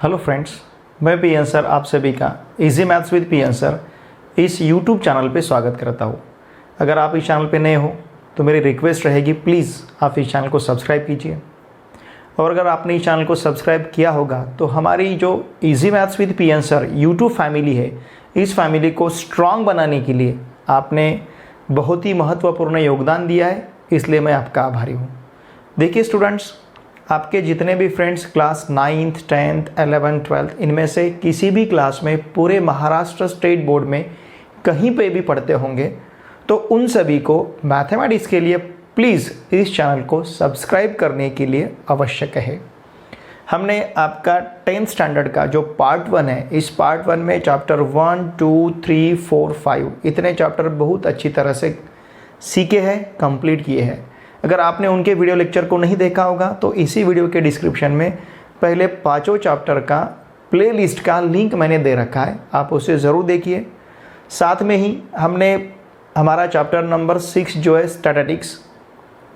Hello friends, मैं PN sir आप सभी का easy maths with PN sir इस यूट्यूब चैनल पे स्वागत करता हूँ। अगर आप इस चैनल पे नए हो तो मेरी रिक्वेस्ट रहेगी, प्लीज़ आप इस चैनल को सब्सक्राइब कीजिए। और अगर आपने इस चैनल को सब्सक्राइब किया होगा तो हमारी जो easy maths with PN sir YouTube family है, इस फैमिली को स्ट्रॉन्ग बनाने के लिए आपने बहुत ही महत्वपूर्ण योगदान दिया है, इसलिए मैं आपका आभारी हूँ। देखिए स्टूडेंट्स, आपके जितने भी friends class 9th 10th 11th 12th इनमें से किसी भी क्लास में पूरे महाराष्ट्र स्टेट बोर्ड में कहीं पे भी पढ़ते होंगे तो उन सभी को मैथमेटिक्स के लिए प्लीज़ इस चैनल को सब्सक्राइब करने के लिए आवश्यक है। हमने आपका 10th स्टैंडर्ड का जो पार्ट 1 है, इस पार्ट 1 में चैप्टर 1 2 3 4 5 इतने चैप्टर बहुत अच्छी तरह से सीखे हैं, कंप्लीट किए हैं। अगर आपने उनके वीडियो लेक्चर को नहीं देखा होगा तो इसी वीडियो के डिस्क्रिप्शन में पहले पाँचों चैप्टर का प्लेलिस्ट का लिंक मैंने दे रखा है, आप उसे ज़रूर देखिए। साथ में ही हमने हमारा चैप्टर नंबर 6 जो है स्टैटिस्टिक्स,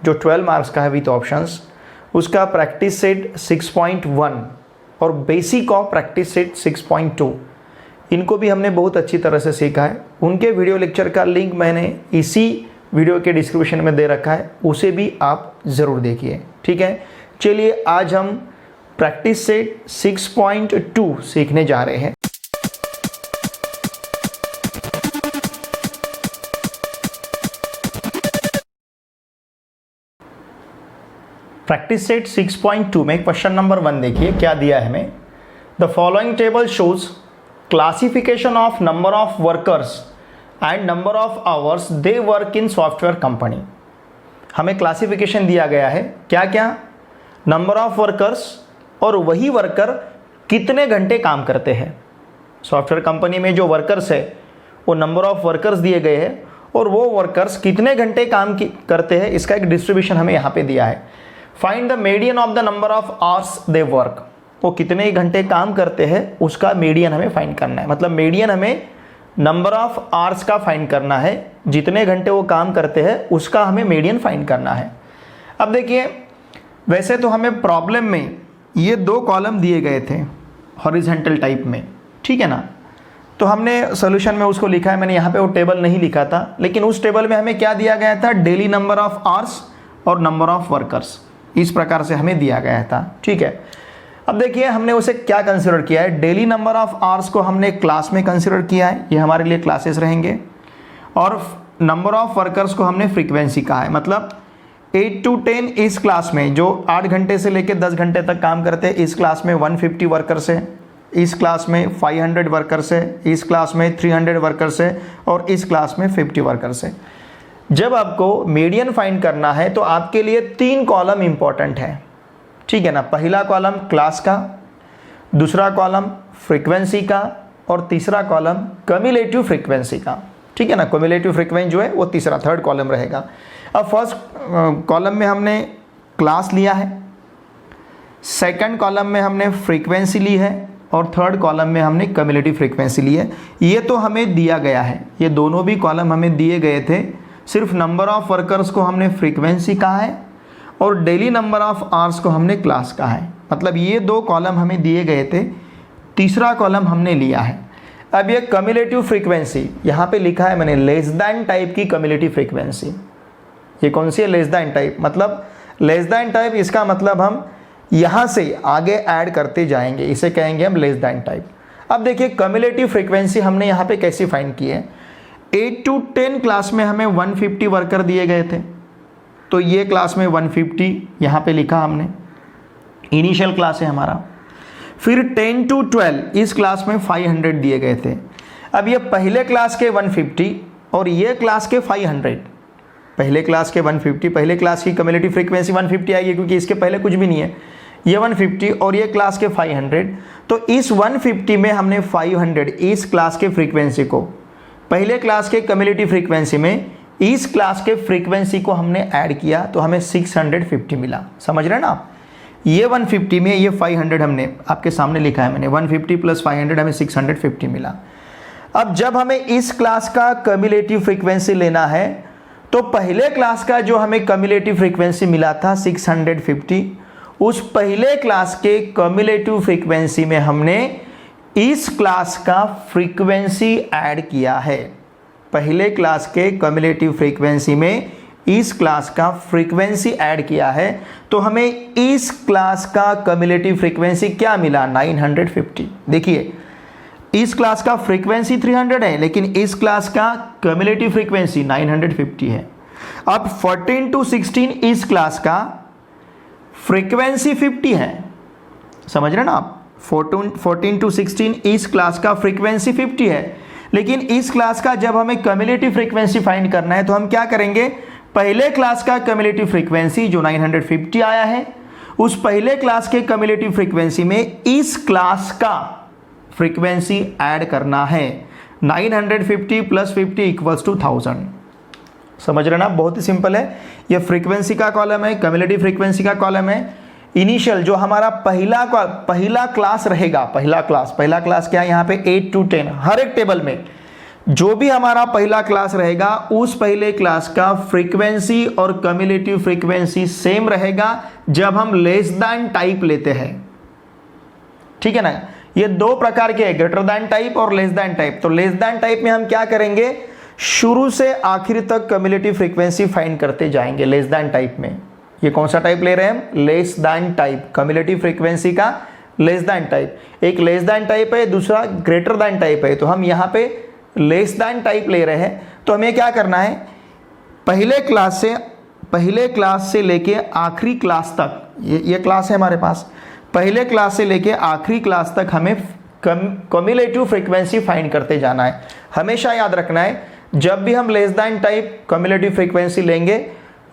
जो 12 मार्क्स का है विथ ऑप्शंस, उसका प्रैक्टिस सेट 6.1 और बेसिक ऑफ प्रैक्टिस सेट 6.2 इनको भी हमने बहुत अच्छी तरह से सीखा है। उनके वीडियो लेक्चर का लिंक मैंने इसी वीडियो के डिस्क्रिप्शन में दे रखा है, उसे भी आप ज़रूर देखिए। ठीक है, चलिए आज हम प्रैक्टिस सेट 6.2 सीखने जा रहे हैं। प्रैक्टिस सेट 6.2 में क्वेश्चन नंबर 1 देखिए क्या दिया है हमें। The following table shows classification of number of workers and number of hours they work in software company. हमें क्लासिफिकेशन दिया गया है, क्या क्या, नंबर ऑफ वर्कर्स और वही वर्कर कितने घंटे काम करते हैं। सॉफ्टवेयर कंपनी में जो वर्कर्स है वो नंबर ऑफ वर्कर्स दिए गए हैं और वो वर्कर्स कितने घंटे काम करते हैं, इसका एक डिस्ट्रीब्यूशन हमें यहाँ पे दिया है। Find the median of the number of hours they work, वो कितने घंटे काम करते हैं उसका मीडियन हमें फाइंड करना है। मतलब मीडियन हमें नंबर ऑफ आवर्स का फाइंड करना है, जितने घंटे वो काम करते हैं उसका हमें मीडियन फाइंड करना है। अब देखिए, वैसे तो हमें प्रॉब्लम में ये 2 कॉलम दिए गए थे हॉरिजॉन्टल टाइप में, ठीक है ना, तो हमने सोल्यूशन में उसको लिखा है। मैंने यहाँ पे वो टेबल नहीं लिखा था, लेकिन उस टेबल में हमें क्या दिया गया था, डेली नंबर ऑफ आवर्स और नंबर ऑफ वर्कर्स, इस प्रकार से हमें दिया गया था। ठीक है, अब देखिए हमने उसे क्या कंसिडर किया है। डेली नंबर ऑफ आवर्स को हमने क्लास में कंसिडर किया है, ये हमारे लिए क्लासेस रहेंगे, और नंबर ऑफ वर्कर्स को हमने फ्रीक्वेंसी कहा है। मतलब 8 to 10 इस क्लास में जो 8 घंटे से लेकर 10 घंटे तक काम करते हैं, इस क्लास में 150 वर्कर्स है, इस क्लास में 500 वर्कर्स है, इस क्लास में 300 वर्कर्स है और इस क्लास में 50 वर्कर्स है। जब आपको मीडियन फाइंड करना है तो आपके लिए 3 कॉलम इंपॉर्टेंट है, ठीक है ना। पहला कॉलम क्लास का, दूसरा कॉलम फ्रीक्वेंसी का और तीसरा कॉलम कम्युलेटिव फ्रीक्वेंसी का, ठीक है ना। कम्युलेटिव फ्रीक्वेंसी जो है वो तीसरा, थर्ड कॉलम रहेगा। अब फर्स्ट कॉलम में हमने क्लास लिया है, सेकंड कॉलम में हमने फ्रीक्वेंसी ली है और थर्ड कॉलम में हमने कम्युलेटिव फ्रीक्वेंसी ली है। ये तो हमें दिया गया है, ये दोनों भी कॉलम हमें दिए गए थे। सिर्फ नंबर ऑफ वर्कर्स को हमने फ्रीक्वेंसी कहा है और डेली नंबर ऑफ आवर्स को हमने क्लास कहा है। मतलब ये 2 कॉलम हमें दिए गए थे, तीसरा कॉलम हमने लिया है। अब ये कम्युलेटिव फ्रीक्वेंसी यहाँ पे लिखा है मैंने, लेस दैन टाइप की कम्युलेटिव फ्रीक्वेंसी। ये कौन सी है, लेस दैन टाइप। मतलब लेस दैन टाइप, इसका मतलब हम यहाँ से आगे ऐड करते जाएंगे, इसे कहेंगे हम लेस दैन टाइप। अब देखिए कम्युलेटिव फ्रीक्वेंसी हमने यहाँ पे कैसे फाइंड की है। 8 to 10 क्लास में हमें 150 वर्कर दिए गए थे, तो ये क्लास में 150 यहाँ पे लिखा हमने, इनिशियल क्लास है हमारा। फिर 10 to 12 इस क्लास में 500 दिए गए थे। अब ये पहले क्लास के 150 और ये क्लास के 500, पहले क्लास के 150, पहले क्लास की कम्युलेटिव फ्रीक्वेंसी 150 आएगी क्योंकि इसके पहले कुछ भी नहीं है। ये 150 और ये क्लास के 500, तो इस 150 में हमने 500 इस क्लास के फ्रीक्वेंसी को पहले क्लास के कम्युलेटिव फ्रीक्वेंसी में इस क्लास के फ्रीक्वेंसी को हमने ऐड किया तो हमें 650 मिला। समझ रहे हैं ना आप, ये 150 में ये 500 हमने आपके सामने लिखा है मैंने, 150 + 500 हमें 650 मिला। अब जब हमें इस क्लास का कम्युलेटिव फ्रीक्वेंसी लेना है तो पहले क्लास का जो हमें कम्युलेटिव फ्रीक्वेंसी मिला था 650, उस पहले क्लास के कम्युलेटिव फ्रीक्वेंसी में हमने इस क्लास का फ्रीक्वेंसी ऐड किया है। पहले क्लास के कम्युलेटिव फ्रीक्वेंसी में इस क्लास का फ्रीक्वेंसी ऐड किया है, तो हमें इस क्लास का कम्युलेटिव फ्रीक्वेंसी क्या मिला, 950। देखिए इस क्लास का फ्रीक्वेंसी 300 है, लेकिन इस क्लास का कम्युलेटिव फ्रीक्वेंसी 950 है। अब 14 to 16 इस क्लास का फ्रीक्वेंसी 50 है, समझ रहे ना आप। 14 to 16 इस क्लास का फ्रीक्वेंसी 50 है, लेकिन इस क्लास का जब हमें कम्युलेटिव फ्रीक्वेंसी फाइंड करना है तो हम क्या करेंगे, पहले क्लास का कम्युलेटिव फ्रीक्वेंसी जो 950 आया है, उस पहले क्लास के कम्युलेटिव फ्रीक्वेंसी में इस क्लास का फ्रीक्वेंसी ऐड करना है। 950 + 50 = 1000। समझ रहे ना, बहुत ही सिंपल है। ये फ्रीक्वेंसी का कॉलम है, कम्युलेटिव फ्रीक्वेंसी का कॉलम है। इनिशियल जो हमारा पहला क्लास रहेगा, पहला क्लास क्या है यहाँ पे 8 to 10, हर एक टेबल में जो भी हमारा पहला क्लास रहेगा उस पहले क्लास का फ्रीक्वेंसी और कम्युलेटिव फ्रीक्वेंसी सेम रहेगा जब हम लेस दैन टाइप लेते हैं। ठीक है ना, ये दो प्रकार के हैं, ग्रेटर दैन टाइप और लेस दैन टाइप। तो लेस दैन टाइप में हम क्या करेंगे, शुरू से आखिर तक कम्युलेटिव फ्रीक्वेंसी फाइंड करते जाएंगे। लेस दैन टाइप में ये कौन सा टाइप ले रहे हैं हम, less than type, cumulative frequency का लेस दैन टाइप। एक लेस दैन टाइप है, दूसरा ग्रेटर दैन टाइप है। तो हम यहाँ पे लेस दैन टाइप ले रहे हैं, तो हमें क्या करना है, पहले क्लास से लेके आखिरी क्लास तक, ये क्लास है हमारे पास, पहले क्लास से लेके आखिरी क्लास तक हमें कम्युलेटिव फ्रीक्वेंसी फाइंड करते जाना है। हमेशा याद रखना है, जब भी हम less than type cumulative frequency लेंगे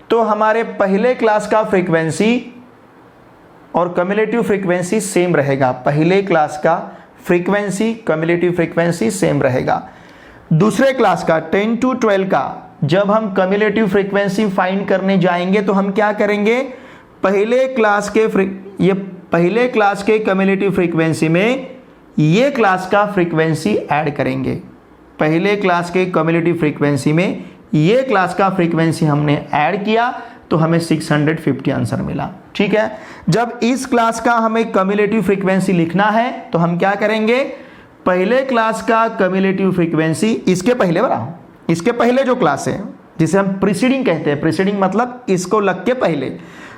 तो हमारे पहले क्लास का फ्रीक्वेंसी और कम्युलेटिव फ्रीक्वेंसी सेम रहेगा। पहले क्लास का फ्रीक्वेंसी कम्युलेटिव फ्रीक्वेंसी सेम रहेगा। दूसरे क्लास का 10 to 12 का जब हम कम्युलेटिव फ्रीक्वेंसी फाइंड करने जाएंगे तो हम क्या करेंगे, पहले क्लास के कम्युलेटिव फ्रीक्वेंसी में ये क्लास का फ्रीक्वेंसी ऐड करेंगे। पहले क्लास के कम्युलेटिव फ्रीक्वेंसी में ये क्लास का फ्रीक्वेंसी हमने ऐड किया तो हमें 650 आंसर मिला। ठीक है, जब इस क्लास का हमें कम्युलेटिव फ्रीक्वेंसी लिखना है तो हम क्या करेंगे, पहले क्लास का कम्युलेटिव फ्रीक्वेंसी, इसके पहले जो क्लास है जिसे हम प्रीसीडिंग कहते हैं, प्रीसीडिंग मतलब इसको लग के पहले,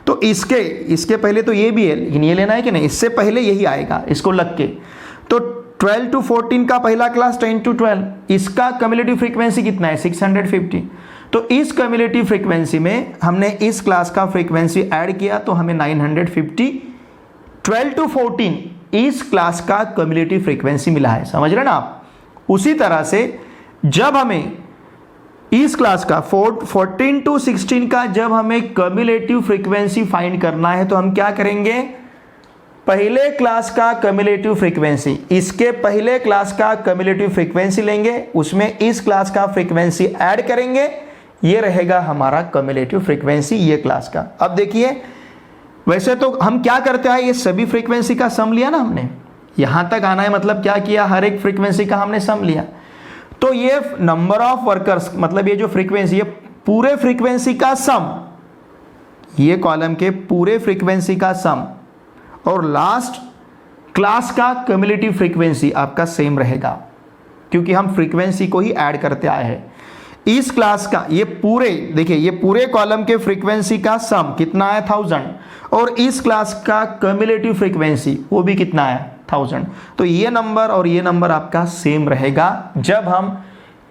तो इसके पहले तो ये भी है, लेकिन ये लेना है कि नहीं, इससे पहले यही आएगा इसको लग के। तो 12 to 14 का पहला क्लास 10 to 12, इसका कम्युलेटिव फ्रीक्वेंसी कितना है, 650। तो इस कम्युलेटिव फ्रीक्वेंसी में हमने इस क्लास का फ्रीक्वेंसी ऐड किया तो हमें 950। 12 to 14 इस क्लास का कम्युलेटिव फ्रीक्वेंसी मिला है, समझ रहे ना आप। उसी तरह से जब हमें इस क्लास का 14 to 16 का जब हमें कम्युलेटिव फ्रीक्वेंसी फाइंड करना है तो हम क्या करेंगे, पहले क्लास का कम्युलेटिव फ्रीक्वेंसी, इसके पहले क्लास का कम्युलेटिव फ्रीक्वेंसी लेंगे, उसमें इस क्लास का फ्रीक्वेंसी ऐड करेंगे, ये रहेगा हमारा कम्युलेटिव फ्रीक्वेंसी ये क्लास का। अब देखिए, वैसे तो हम क्या करते हैं, ये सभी फ्रीक्वेंसी का सम लिया ना हमने, यहां तक आना है मतलब क्या किया, हर एक फ्रीक्वेंसी का हमने सम लिया। तो ये नंबर ऑफ वर्कर्स मतलब ये जो फ्रीक्वेंसी, ये पूरे फ्रीक्वेंसी का सम, ये कॉलम के पूरे फ्रीक्वेंसी का सम और लास्ट क्लास का कम्युलेटिव फ्रीक्वेंसी आपका सेम रहेगा, क्योंकि हम फ्रीक्वेंसी को ही ऐड करते आए हैं। इस क्लास का ये पूरे, देखिए ये पूरे कॉलम के फ्रीक्वेंसी का सम कितना है 1000, और इस क्लास का कम्युलेटिव फ्रीक्वेंसी वो भी कितना है 1000। तो ये नंबर और ये नंबर आपका सेम रहेगा जब हम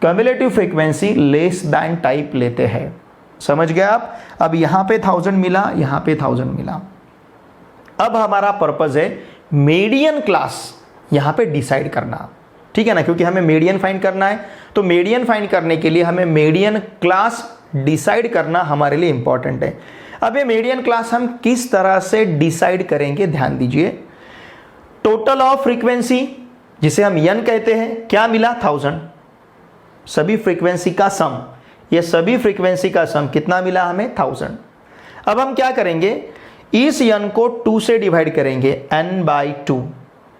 cumulative frequency less than type लेते हैं। समझ गए आप। अब यहाँ पे 1000 मिला, यहाँ पे 1000 मिला। अब हमारा पर्पज है मीडियन क्लास यहाँ पे डिसाइड करना, ठीक है ना, क्योंकि हमें मीडियन फाइंड करना है। तो मीडियन फाइंड करने के लिए हमें मीडियन क्लास डिसाइड करना हमारे लिए इंपॉर्टेंट है। अब ये मीडियन क्लास हम किस तरह से डिसाइड करेंगे, ध्यान दीजिए। टोटल ऑफ फ्रीक्वेंसी जिसे हम n कहते हैं, क्या मिला 1000, सभी फ्रीक्वेंसी का सम, ये सभी फ्रीक्वेंसी का सम कितना मिला हमें 1000। अब हम क्या करेंगे, इस n को 2 से डिवाइड करेंगे, n/2,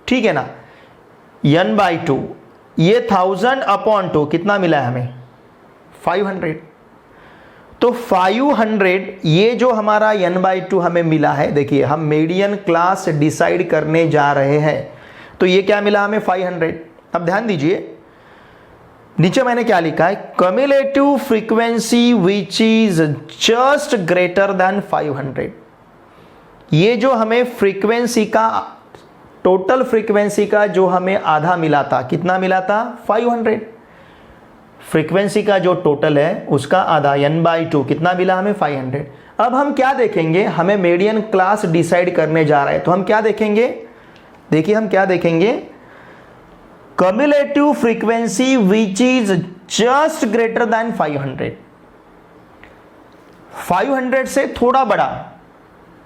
ठीक है ना, n/2, ये 1000/2 कितना मिला है हमें 500। तो 500 ये जो हमारा n/2 हमें मिला है, देखिए हम मीडियन क्लास डिसाइड करने जा रहे हैं, तो ये क्या मिला हमें 500। अब ध्यान दीजिए नीचे मैंने क्या लिखा है, cumulative frequency which is just greater than 500। ये जो हमें फ्रीक्वेंसी का, टोटल फ्रीक्वेंसी का जो हमें आधा मिला था, कितना मिला था 500। फ्रीक्वेंसी का जो टोटल है उसका आधा n/2 कितना मिला हमें 500। अब हम क्या देखेंगे, हमें मीडियन क्लास डिसाइड करने जा रहे हैं, तो हम क्या देखेंगे, देखिए हम क्या देखेंगे, cumulative frequency which is just greater than 500। 500 से थोड़ा बड़ा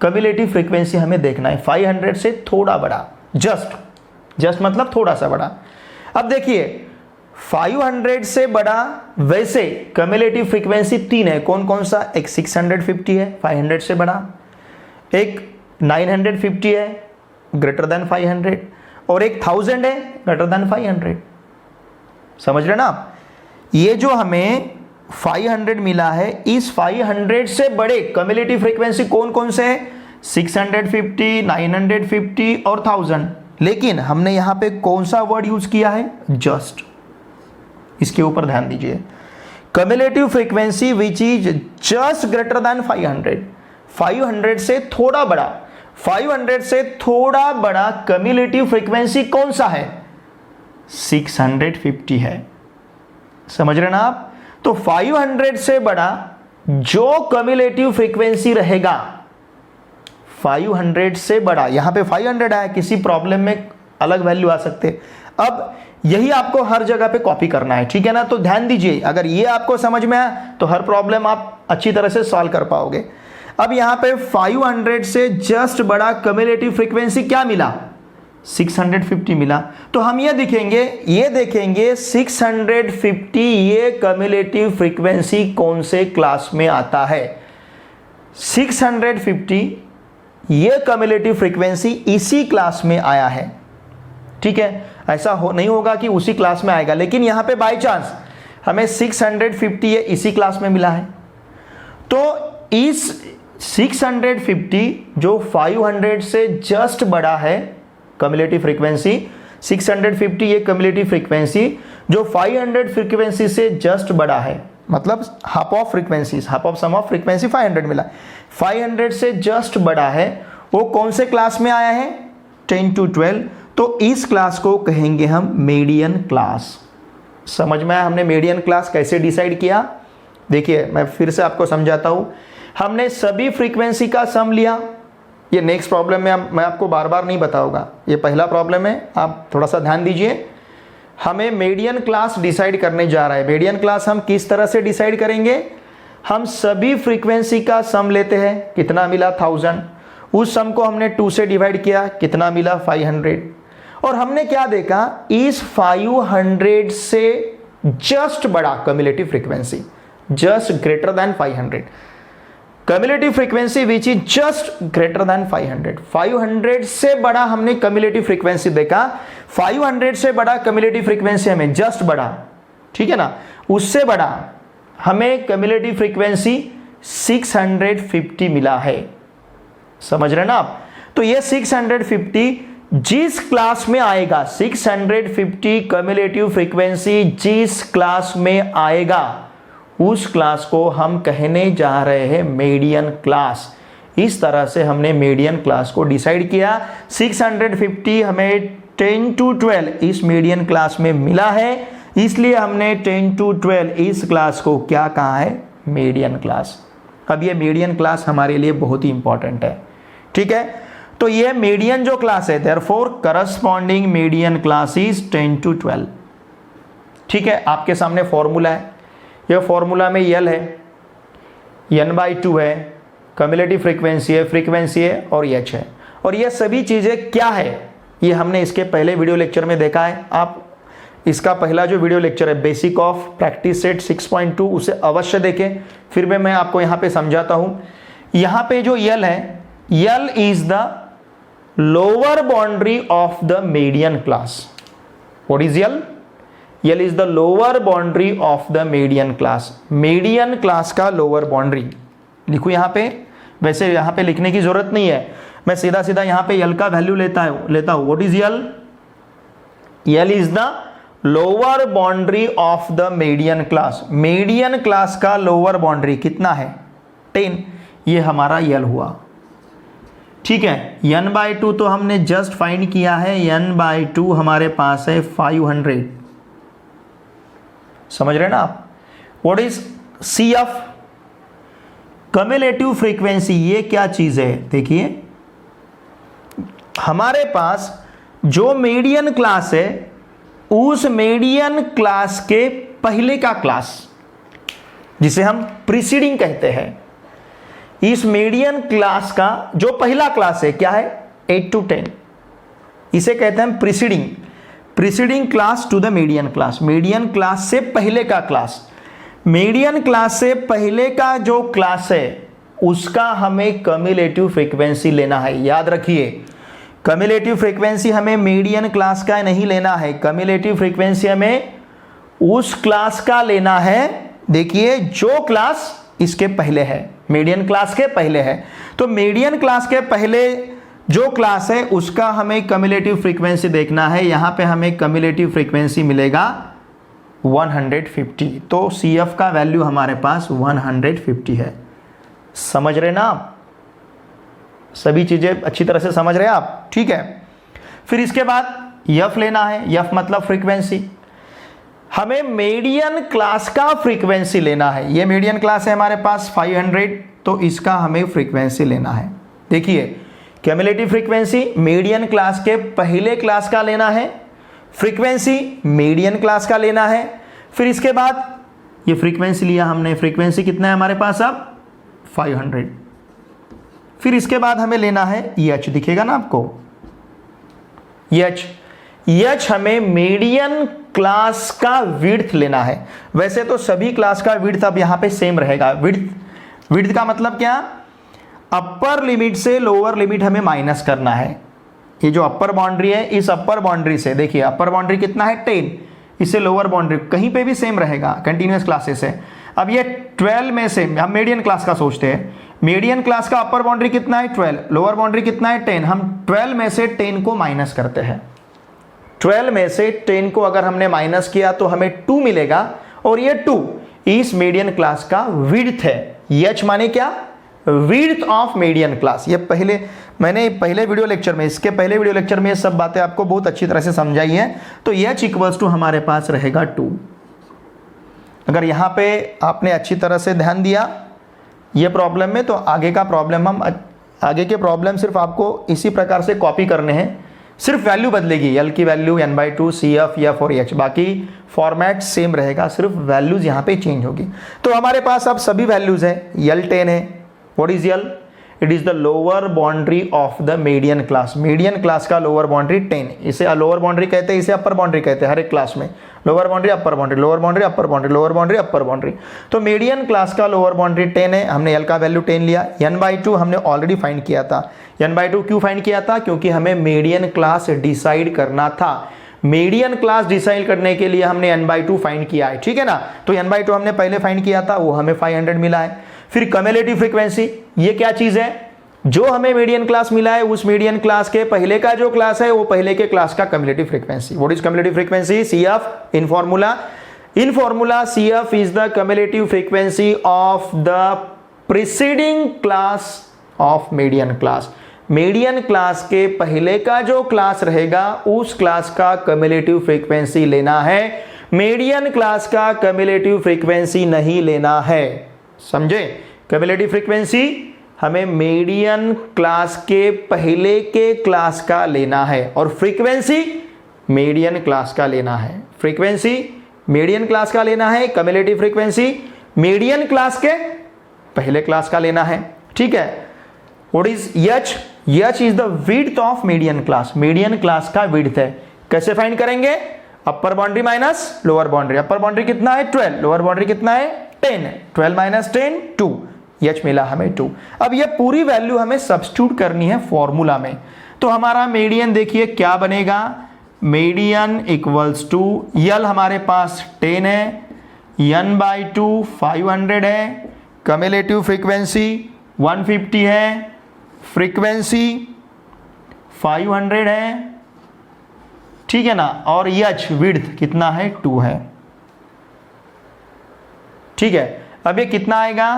कम्युलेटिव फ्रीक्वेंसी हमें देखना है, 500 से थोड़ा बड़ा, जस्ट मतलब थोड़ा सा बड़ा। अब देखिए 500 से बड़ा वैसे कम्युलेटिव फ्रीक्वेंसी 3 है, कौन कौन सा, एक 650 है 500 से बड़ा, एक 950 है ग्रेटर देन 500, और एक 1000 है ग्रेटर देन 500। समझ रहे ना आप, ये जो हमें 500 मिला है, इस 500 से बड़े कम्युलेटिव फ्रीक्वेंसी कौन कौन से हैं, 650, 950 और 1000। लेकिन हमने यहां पे कौन सा वर्ड यूज किया है, जस्ट। इसके ऊपर ध्यान दीजिए, cumulative frequency which is just greater than 500, 500 से थोड़ा बड़ा, 500 से थोड़ा बड़ा कम्युलेटिव फ्रीक्वेंसी कौन सा है, 650 है। समझ रहे ना आप, तो 500 से बड़ा जो कम्युलेटिव फ्रीक्वेंसी रहेगा, 500 से बड़ा, यहां पे 500 आया, किसी प्रॉब्लम में अलग वैल्यू आ सकते। अब यही आपको हर जगह पे कॉपी करना है, ठीक है ना। तो ध्यान दीजिए, अगर ये आपको समझ में आया तो हर प्रॉब्लम आप अच्छी तरह से सॉल्व कर पाओगे। अब यहां पे 500 से जस्ट बड़ा कम्युलेटिव फ्रीक्वेंसी क्या मिला, 650 मिला। तो हम ये देखेंगे 650 ये कम्युलेटिव फ्रीक्वेंसी कौन से क्लास में आता है। 650 ये कम्युलेटिव फ्रीक्वेंसी इसी क्लास में आया है, ठीक है। ऐसा नहीं होगा कि उसी क्लास में आएगा, लेकिन यहां पे बाय चांस हमें 650 ये इसी क्लास में मिला है। तो इस 650 जो 500 से जस्ट बड़ा है कम्युलेटिव फ्रीक्वेंसी, 650 ये कम्युलेटिव फ्रीक्वेंसी जो 500 फ्रीक्वेंसी से जस्ट बड़ा है, मतलब half of frequency, half of sum of frequency 500 मिला, 500 से जस्ट बड़ा है, वो कौन से क्लास में आया है, 10 to 12। तो इस क्लास को कहेंगे हम मीडियन क्लास। समझ में आया हमने मीडियन क्लास कैसे डिसाइड किया। देखिए मैं फिर से आपको समझाता हूं, हमने सभी फ्रीक्वेंसी का सम लिया। ये नेक्स्ट प्रॉब्लम में मैं आपको बार बार नहीं बताऊंगा, ये पहला प्रॉब्लम है, आप थोड़ा सा ध्यान दीजिए। हमें मीडियन क्लास डिसाइड करने जा रहा है। मीडियन क्लास हम किस तरह से डिसाइड करेंगे, हम सभी फ्रीक्वेंसी का सम लेते हैं, कितना मिला 1000, उस सम को हमने 2 से डिवाइड किया, कितना मिला 500। और हमने क्या देखा, इस 500 से जस्ट बड़ा cumulative frequency, just greater than 500, cumulative frequency which is just greater than 500। 500 से बड़ा हमने कम्युलेटिव फ्रीक्वेंसी देखा, 500 से बड़ा कम्युलेटिव फ्रीक्वेंसी हमें जस्ट बड़ा, ठीक है ना, उससे बड़ा हमें कम्युलेटिव फ्रीक्वेंसी 650 मिला है। समझ रहे ना आप। तो ये 650 जिस क्लास में आएगा, 650 कम्युलेटिव फ्रीक्वेंसी जिस क्लास में आएगा, उस क्लास को हम कहने जा रहे हैं मीडियन क्लास। इस तरह से हमने मीडियन क्लास को डिसाइड किया। 650 हमें 10 to 12 इस मीडियन क्लास में मिला है, इसलिए हमने 10 to 12 इस क्लास को क्या कहा है, मीडियन क्लास। अब ये मीडियन क्लास हमारे लिए बहुत ही इंपॉर्टेंट है, ठीक है। तो ये मीडियन जो क्लास है, therefore corresponding median class is 10 to 12, ठीक है। आपके सामने फॉर्मूला है, यह फॉर्मूला में यल है, n/2 है, कम्युलेटिव फ्रीक्वेंसी है और h है। और ये सभी चीज़ें क्या है, ये हमने इसके पहले वीडियो लेक्चर में देखा है। आप इसका पहला जो वीडियो लेक्चर है बेसिक ऑफ प्रैक्टिस सेट 6.2 उसे अवश्य देखें, फिर भी मैं आपको यहाँ पे समझाता हूँ। यहाँ पे जो यल है, L is the lower boundary of the median class. What is L? L is the lower boundary of the median class, median class का लोअर बाउंड्री लिखूं यहां पे। वैसे यहां पे लिखने की जरूरत नहीं है, मैं सीधा सीधा यहां पे यल का वैल्यू लेता हूं। What is L? L is the lower boundary of the median class, median class का लोअर बाउंड्री कितना है? 10। ये हमारा यल हुआ, ठीक है। n/2 तो हमने जस्ट फाइंड किया है, n/2 हमारे पास है 500, समझ रहे ना आप। What is CF? Cumulative frequency. ये क्या चीज है? देखिए हमारे पास जो मीडियन क्लास है, उस मीडियन क्लास के पहले का क्लास, जिसे हम प्रीसीडिंग कहते हैं, इस मीडियन क्लास का जो पहला क्लास है क्या है? 8 to 10, इसे कहते हैं preceding class to the median class, median class से पहले का क्लास। मीडियन क्लास से पहले का जो क्लास है उसका हमें कम्युलेटिव फ्रीक्वेंसी लेना है। याद रखिए, कम्युलेटिव फ्रीक्वेंसी हमें मीडियन क्लास का नहीं लेना है, कम्युलेटिव फ्रीक्वेंसी हमें उस क्लास का लेना है, देखिए जो क्लास इसके पहले है, मीडियन क्लास के पहले है। तो मीडियन क्लास के पहले जो क्लास है उसका हमें कम्युलेटिव फ्रीक्वेंसी देखना है। यहां पे हमें कम्युलेटिव फ्रीक्वेंसी मिलेगा 150। तो CF का वैल्यू हमारे पास 150 है। समझ रहे ना आप? सभी चीजें अच्छी तरह से समझ रहे हैं आप, ठीक है। फिर इसके बाद F लेना है, F मतलब फ्रीक्वेंसी। हमें मीडियन क्लास का फ्रीक्वेंसी लेना है। ये मीडियन क्लास है हमारे पास 500, तो इसका हमें फ्रीक्वेंसी लेना है। देखिए क्यूमुलेटिव फ्रीक्वेंसी मीडियन क्लास के पहले क्लास का लेना है, फ्रीक्वेंसी मीडियन क्लास का लेना है। फिर इसके बाद ये फ्रीक्वेंसी लिया हमने, फ्रीक्वेंसी कितना है हमारे पास अब? 500। फिर इसके बाद हमें लेना है H, दिखेगा ना आपको H हमें मीडियन क्लास का विड्थ लेना है। वैसे तो सभी क्लास का विड्थ अब यहां पे सेम रहेगा। विड्थ का मतलब क्या? अपर लिमिट से लोअर लिमिट हमें माइनस करना है। ये जो अपर बाउंड्री है, इस अपर बाउंड्री से देखिए अपर बाउंड्री कितना है? 10। इससे लोअर बाउंड्री कहीं पे भी सेम रहेगा, कंटिन्यूअस क्लासेस है। अब ये 12 में से हम मीडियन क्लास का सोचते हैं, मीडियन क्लास का अपर बाउंड्री कितना है? 12, लोअर बाउंड्री कितना है? 10। हम 12 में से 10 को माइनस करते हैं। 12 में से 10 को अगर हमने माइनस किया तो हमें 2 मिलेगा, और ये 2 इस मीडियन क्लास का विड्थ है। H माने क्या? Width of median class. ये मैंने पहले वीडियो लेक्चर में, इसके पहले वीडियो लेक्चर में ये सब बातें आपको बहुत अच्छी तरह से समझाई है। तो H इक्वल्स टू हमारे पास रहेगा 2। अगर यहाँ पे आपने अच्छी तरह से ध्यान दिया ये प्रॉब्लम में, तो आगे के प्रॉब्लम सिर्फ आपको इसी प्रकार से कॉपी करने हैं, सिर्फ वैल्यू बदलेगी, L की वैल्यू n/2, CF, F और H, बाकी फॉर्मेट सेम रहेगा, सिर्फ वैल्यूज यहाँ पे चेंज होगी। तो हमारे पास अब सभी वैल्यूज है। L 10 है। What is L? It is the lower boundary of the median class, median class का लोअर बाउंड्री 10। इसे लोअर बाउंड्री कहते हैं, इसे अपर बाउंड्री कहते हैं। हर एक क्लास में लोअर बाउंड्री, अपर बाउंड्री, लोअर बाउंड्री, अपर बाउंड्री, लोअर बाउंड्री, अपर बाउंड्री। तो मीडियन क्लास का लोअर बाउंड्री 10 है, हमने L का वैल्यू 10 लिया। n/2 हमने ऑलरेडी फाइंड किया था। n/2 क्यों फाइंड किया था? क्योंकि हमें मीडियन क्लास डिसाइड करना था। मीडियन क्लास डिसाइड करने के लिए हमने n/2 फाइंड किया है, ठीक है ना। तो n/2 हमने पहले फाइंड किया था, वो हमें 500 मिला है। फिर कम्युलेटिव फ्रीक्वेंसी, ये क्या चीज है? जो हमें मीडियन क्लास मिला है, उस मीडियन क्लास के पहले का जो क्लास है, वो पहले के क्लास का cumulative frequency. What is cumulative frequency? CF in formula CF is the cumulative frequency of the preceding class of median class. Median class के पहले का जो क्लास रहेगा, उस क्लास का कम्युलेटिव फ्रीक्वेंसी लेना है, मीडियन क्लास का कम्युलेटिव फ्रीक्वेंसी नहीं लेना है। समझे? कम्युलेटिव फ्रीक्वेंसी हमें मीडियन क्लास के पहले के क्लास का लेना है, और फ्रीक्वेंसी मीडियन क्लास का लेना है। फ्रीक्वेंसी मीडियन क्लास का लेना है, कम्युलेटिव फ्रीक्वेंसी मीडियन क्लास के पहले क्लास का लेना है, ठीक है। What is H? H is the width of median class, median class का विड्थ है। कैसे फाइंड करेंगे? अपर बाउंड्री माइनस लोअर बाउंड्री। अपर बाउंड्री कितना है? 12, लोअर बाउंड्री कितना है? 10। 12 माइनस 10 2, H मिला हमें 2। अब ये पूरी वैल्यू हमें सब्स्टिट्यूट करनी है फॉर्मूला में। तो हमारा मीडियन देखिए क्या बनेगा? मीडियन इक्वल्स टू यल हमारे पास 10 है, n/2 500 है, कम्युलेटिव फ्रीक्वेंसी 150 है, फ्रीक्वेंसी 500 है, ठीक है ना, और एच विड्थ कितना है 2 है, ठीक है। अब ये कितना आएगा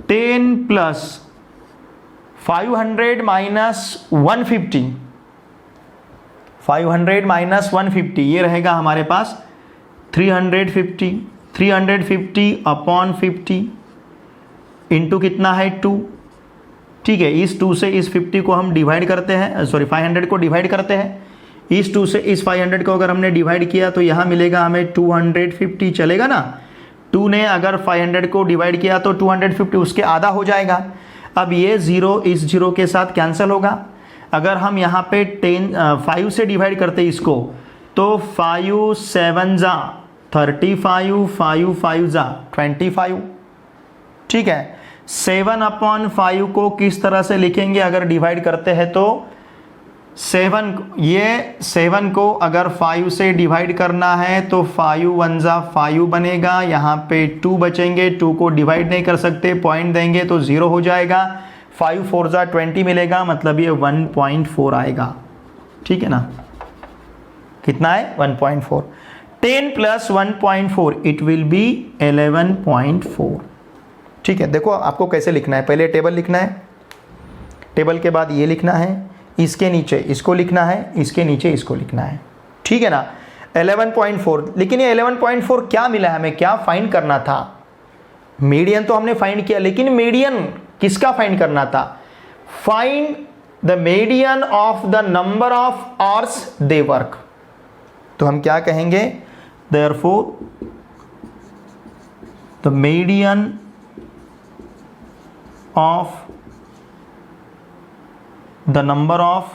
10 प्लस 500 माइनस 150, 500 माइनस 150 ये रहेगा हमारे पास 350, 350 अपॉन 50 इंटू कितना है 2, ठीक है। इस 2 से इस 50 को हम डिवाइड करते हैं, सॉरी 500 को डिवाइड करते हैं, इस 2 से इस 500 को अगर हमने डिवाइड किया तो यहाँ मिलेगा हमें 250, चलेगा ना। 2 ने अगर 500 को डिवाइड किया तो 250 उसके आधा हो जाएगा। अब ये 0 इस 0 के साथ कैंसिल होगा। अगर हम यहाँ पे 5 से डिवाइड करते इसको तो 5 7 जा 35, 5 5 जा 25, ठीक है। 7/5 को किस तरह से लिखेंगे अगर डिवाइड करते हैं तो 7 को अगर 5 से डिवाइड करना है तो 5 1 जा 5 बनेगा, यहाँ पे 2 बचेंगे, 2 को डिवाइड नहीं कर सकते, पॉइंट देंगे तो 0 हो जाएगा, 5 4 जा 20 मिलेगा, मतलब ये 1.4 आएगा, ठीक है ना। कितना है 1.4, 10 प्लस 1.4 इट विल बी 11.4, ठीक है। देखो आपको कैसे लिखना है, पहले टेबल लिखना है, टेबल के बाद ये लिखना है, इसके नीचे इसको लिखना है, इसके नीचे इसको लिखना है, ठीक है ना। 11.4, लेकिन ये 11.4 क्या मिला है हमें, क्या फाइंड करना था। मीडियन तो हमने फाइंड किया, लेकिन मीडियन किसका फाइंड करना था, find the median of the number of hours they work. तो हम क्या कहेंगे, therefore the median of the number of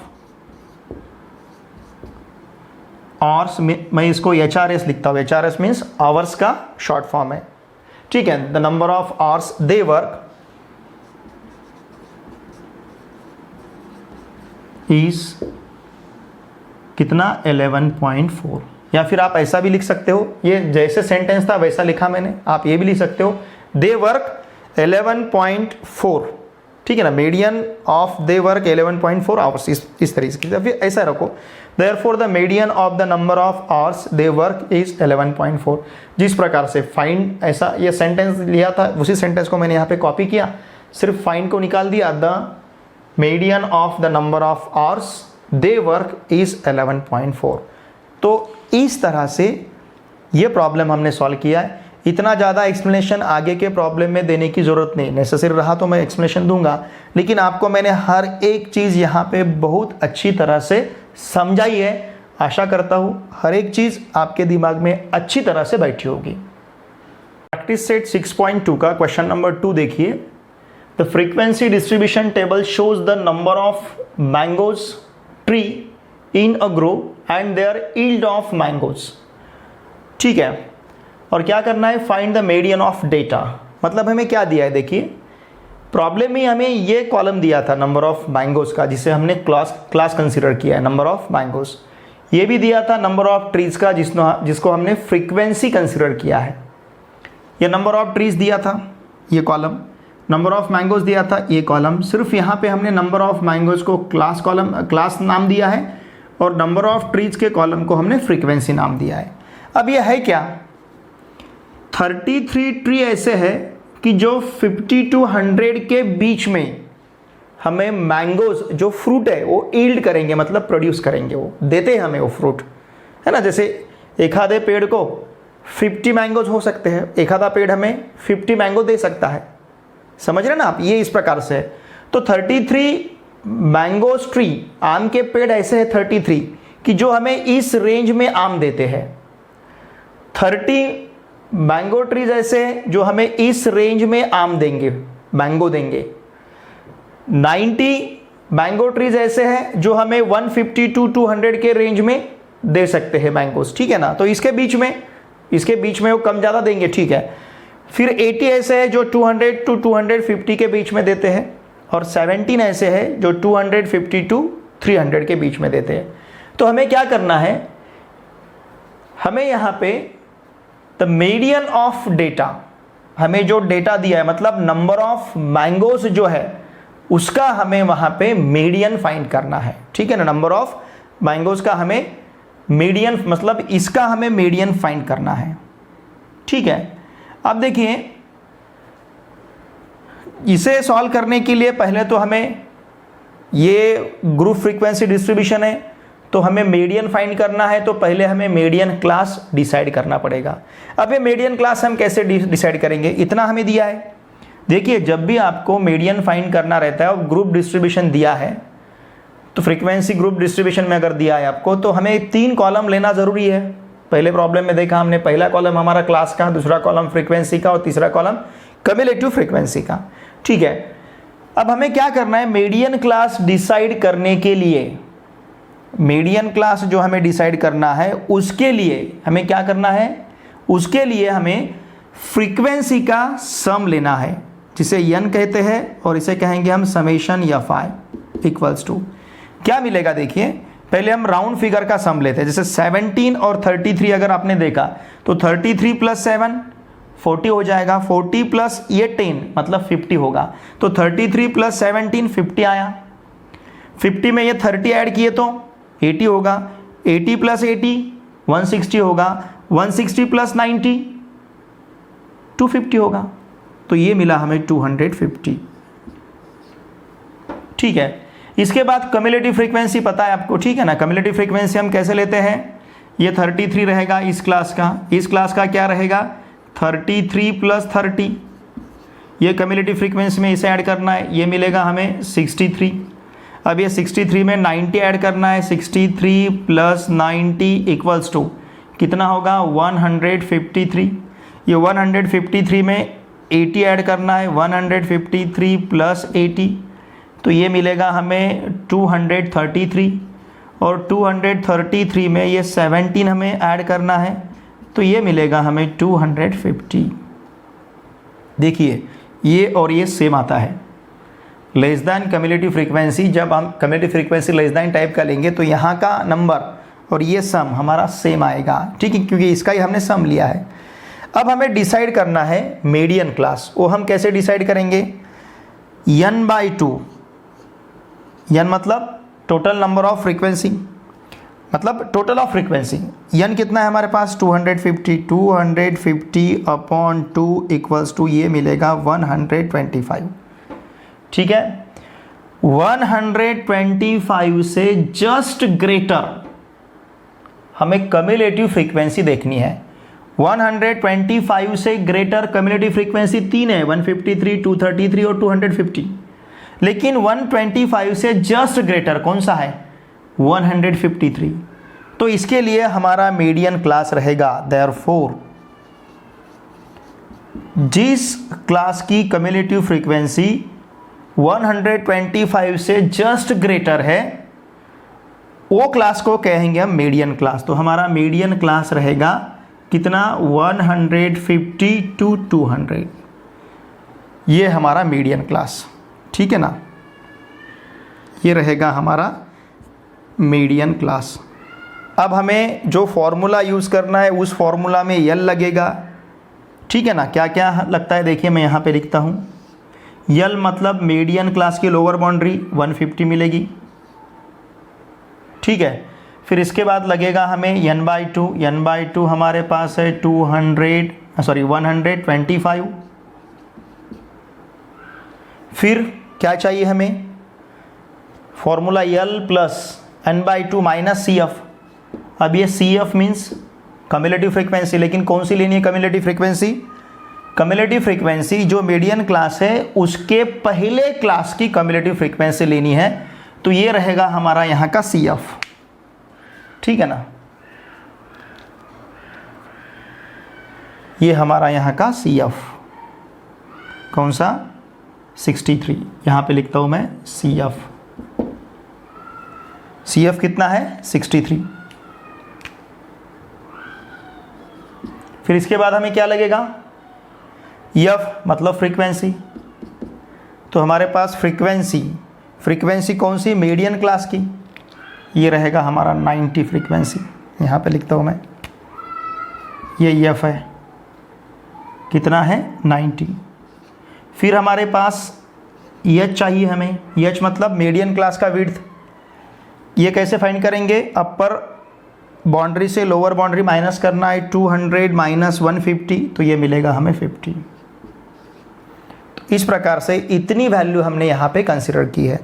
hours, मैं इसको HRS लिखता हूँ, HRS मीन्स आवर्स का शॉर्ट फॉर्म है, ठीक है। The number of hours they work is कितना 11.4, या फिर आप ऐसा भी लिख सकते हो, ये जैसे सेंटेंस था वैसा लिखा मैंने, आप ये भी लिख सकते हो, दे वर्क 11.4, ठीक है ना। Median of they work 11.4 hours, इस तरीके से फिर ऐसा रखो, therefore the median of the number of hours they work is 11.4। जिस प्रकार से फाइंड, ऐसा ये सेंटेंस लिया था, उसी सेंटेंस को मैंने यहाँ पे कॉपी किया, सिर्फ फाइंड को निकाल दिया, the median of the number of hours they work is 11.4। तो इस तरह से ये प्रॉब्लम हमने सॉल्व किया है। इतना ज़्यादा एक्सप्लेनेशन आगे के प्रॉब्लम में देने की ज़रूरत नहीं, नेसेसरी रहा तो मैं एक्सप्लेनेशन दूंगा, लेकिन आपको मैंने हर एक चीज़ यहाँ पे बहुत अच्छी तरह से समझाई है। आशा करता हूँ हर एक चीज़ आपके दिमाग में अच्छी तरह से बैठी होगी। प्रैक्टिस सेट 6.2 का क्वेश्चन नंबर 2 देखिए। The frequency distribution table shows the number of mangoes tree in a grove and their yield of mangoes, ठीक है। और क्या करना है, find the median of data. मतलब हमें क्या दिया है, देखिए प्रॉब्लम में हमें ये कॉलम दिया था नंबर ऑफ मैंगोज का, जिसे हमने क्लास कंसीडर किया है, नंबर ऑफ मैंगोज। ये भी दिया था नंबर ऑफ ट्रीज का, जिसको हमने फ्रीक्वेंसी कंसीडर किया है। ये नंबर ऑफ ट्रीज दिया था, ये कॉलम, नंबर ऑफ मैंगोज दिया था, ये कॉलम। सिर्फ यहाँ पे हमने नंबर ऑफ मैंगोज को क्लास नाम दिया है, और नंबर ऑफ ट्रीज के कॉलम को हमने फ्रीक्वेंसी नाम दिया है। अब ये है क्या, 33 ट्री ऐसे है कि जो 50 to 100 के बीच में हमें मैंगोज, जो फ्रूट है वो ईल्ड करेंगे, मतलब प्रोड्यूस करेंगे, वो देते हैं हमें वो फ्रूट, है ना। जैसे एक आधे पेड़ को 50 मैंगोज हो सकते हैं, एक आधा पेड़ हमें 50 मैंगो दे सकता है, समझ रहे ना आप, ये इस प्रकार से है। तो 33 मैंगोज ट्री, आम के पेड़ ऐसे है 33 कि जो हमें इस रेंज में आम देते हैं। 30 मैंगो ट्रीज ऐसे हैं जो हमें इस रेंज में आम देंगे, मैंगो देंगे। 90 मैंगो ट्रीज ऐसे हैं जो हमें 150 to 200 के रेंज में दे सकते हैं मैंगोज, ठीक है ना। तो इसके बीच में वो कम ज़्यादा देंगे, ठीक है। फिर 80 ऐसे है जो 200 to 250 के बीच में देते हैं, और 17 ऐसे है जो 250 to 300 के बीच में देते हैं। तो हमें क्या करना है, हमें यहाँ पे द मीडियन ऑफ डेटा, हमें जो डेटा दिया है मतलब नंबर ऑफ मैंगोज जो है उसका हमें वहाँ पे मीडियन फाइंड करना है। ठीक है ना, नंबर ऑफ मैंगोज का हमें मीडियन मतलब इसका हमें मीडियन फाइंड करना है। ठीक है, अब देखिए इसे सॉल्व करने के लिए पहले तो हमें ये ग्रुप फ्रीक्वेंसी डिस्ट्रीब्यूशन है तो हमें मीडियन फाइंड करना है, तो पहले हमें मीडियन क्लास डिसाइड करना पड़ेगा। अब ये मीडियन क्लास हम कैसे डिसाइड करेंगे, इतना हमें दिया है। देखिए जब भी आपको मीडियन फाइंड करना रहता है और ग्रुप डिस्ट्रीब्यूशन दिया है, तो फ्रीक्वेंसी ग्रुप डिस्ट्रीब्यूशन में अगर दिया है आपको तो हमें 3 कॉलम लेना ज़रूरी है। पहले प्रॉब्लम में देखा हमने, पहला कॉलम हमारा क्लास का, दूसरा कॉलम फ्रीक्वेंसी का और तीसरा कॉलम कम्युलेटिव फ्रीक्वेंसी का। ठीक है, अब हमें क्या करना है, मीडियन क्लास डिसाइड करने के लिए, मीडियन क्लास जो हमें डिसाइड करना है उसके लिए हमें क्या करना है, उसके लिए हमें फ्रीक्वेंसी का सम लेना है जिसे n कहते हैं और इसे कहेंगे हम समेशन fi इक्वल्स टू क्या मिलेगा। देखिए पहले हम राउंड फिगर का सम लेते हैं, जैसे 17 और 33 अगर आपने देखा तो 33 प्लस 7 40 हो जाएगा, 40 प्लस ये 10 मतलब 50 होगा, तो 33 प्लस 17 50 आया, 50 में ये 30 ऐड किए तो 80 होगा, 80 प्लस 80 160 होगा, 160 प्लस 90 250 होगा, तो ये मिला हमें 250। ठीक है, इसके बाद कम्युलेटिव फ्रीक्वेंसी पता है आपको। ठीक है ना, कम्युलेटिव फ्रीक्वेंसी हम कैसे लेते हैं, ये 33 रहेगा इस क्लास का क्या रहेगा 33 प्लस 30, ये कम्युलेटिव फ्रीक्वेंसी में इसे ऐड करना है, ये मिलेगा हमें 63। अब ये 63 में 90 ऐड करना है, 63 प्लस 90 इक्वल्स टू कितना होगा 153। ये 153 में 80 ऐड करना है, 153 प्लस 80 तो ये मिलेगा हमें 233, और 233 में ये 17 हमें ऐड करना है तो ये मिलेगा हमें 250। देखिए ये और ये सेम आता है, लेस दैन कम्युलेटिव फ्रीक्वेंसी। जब हम cumulative frequency less than type का लेंगे तो यहाँ का नंबर और ये सम हमारा सेम आएगा। ठीक है, क्योंकि इसका ही हमने सम लिया है। अब हमें डिसाइड करना है मीडियन क्लास, वो हम कैसे डिसाइड करेंगे, n/2, n मतलब टोटल नंबर ऑफ फ्रीक्वेंसी, मतलब टोटल ऑफ फ्रीक्वेंसी, n कितना है हमारे पास 250 अपॉन 2 इक्वल्स टू ये मिलेगा 125। ठीक है, 125 से जस्ट ग्रेटर हमें कम्युलेटिव फ्रीक्वेंसी देखनी है। 125 से ग्रेटर कम्युलेटिव फ्रीक्वेंसी 3 है, 153, 233 और 250, लेकिन 125 से जस्ट ग्रेटर कौन सा है 153, तो इसके लिए हमारा मीडियन क्लास रहेगा। देयरफॉर जिस क्लास की कम्युलेटिव फ्रीक्वेंसी 125 से जस्ट ग्रेटर है वो क्लास को कहेंगे हम मीडियन क्लास। तो हमारा मीडियन क्लास रहेगा कितना 150 to 200, ये हमारा मीडियन क्लास। ठीक है ना, ये रहेगा हमारा मीडियन क्लास। अब हमें जो फॉर्मूला यूज़ करना है उस फॉर्मूला में यल लगेगा। ठीक है ना, क्या क्या लगता है देखिए मैं यहाँ पे लिखता हूँ, यल मतलब मीडियन क्लास की लोअर बाउंड्री 150 मिलेगी। ठीक है, फिर इसके बाद लगेगा हमें n/2 हमारे पास है 125। फिर क्या चाहिए हमें, फॉर्मूला यल प्लस n/2 माइनस CF। अब ये CF मीन्स कम्युलेटिव फ्रीक्वेंसी, लेकिन कौन सी लेनी है कम्युलेटिव फ्रीक्वेंसी, कम्युलेटिव फ्रीक्वेंसी जो मीडियन क्लास है उसके पहले क्लास की कम्युलेटिव फ्रीक्वेंसी लेनी है, तो ये रहेगा हमारा यहाँ का CF। ठीक है ना, ये हमारा यहाँ का CF कौन सा 63, यहाँ पे लिखता हूँ मैं CF कितना है 63। फिर इसके बाद हमें क्या लगेगा, F मतलब फ्रीक्वेंसी। तो हमारे पास फ्रीक्वेंसी कौन सी मीडियन क्लास की, ये रहेगा हमारा 90 फ्रीक्वेंसी, यहाँ पे लिखता हूँ मैं, ये एफ है, कितना है 90। फिर हमारे पास एच चाहिए हमें, एच मतलब मीडियन क्लास का विड्थ। ये कैसे फाइंड करेंगे, अपर बाउंड्री से लोअर बाउंड्री माइनस करना है, 200 माइनस 150 तो ये मिलेगा हमें 50। तो इस प्रकार से इतनी वैल्यू हमने यहाँ पे कंसिडर की है।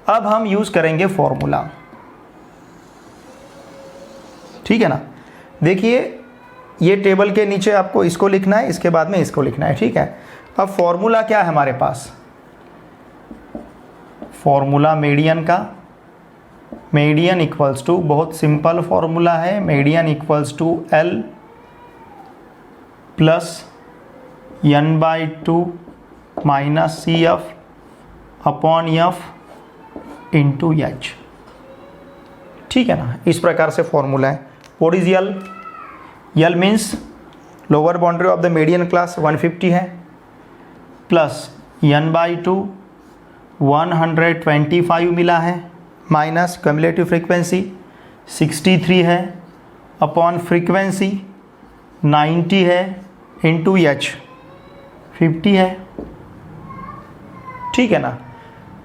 अब हम यूज़ करेंगे फॉर्मूला, ठीक है ना। देखिए ये टेबल के नीचे आपको इसको लिखना है, इसके बाद में इसको लिखना है, ठीक है। अब फॉर्मूला क्या है हमारे पास, फॉर्मूला मीडियन का, मीडियन इक्वल्स टू, बहुत सिंपल फॉर्मूला है, median equals to L plus n/2 minus CF upon F into H, ठीक है ना। इस प्रकार से फॉर्मूला है। What is L? L means lower boundary of the median class 150 है, प्लस n/2 125 मिला है, माइनस क्यूमुलेटिव फ्रीक्वेंसी 63 है, अपॉन फ्रीक्वेंसी 90 है, इंटू H 50 है, ठीक है ना।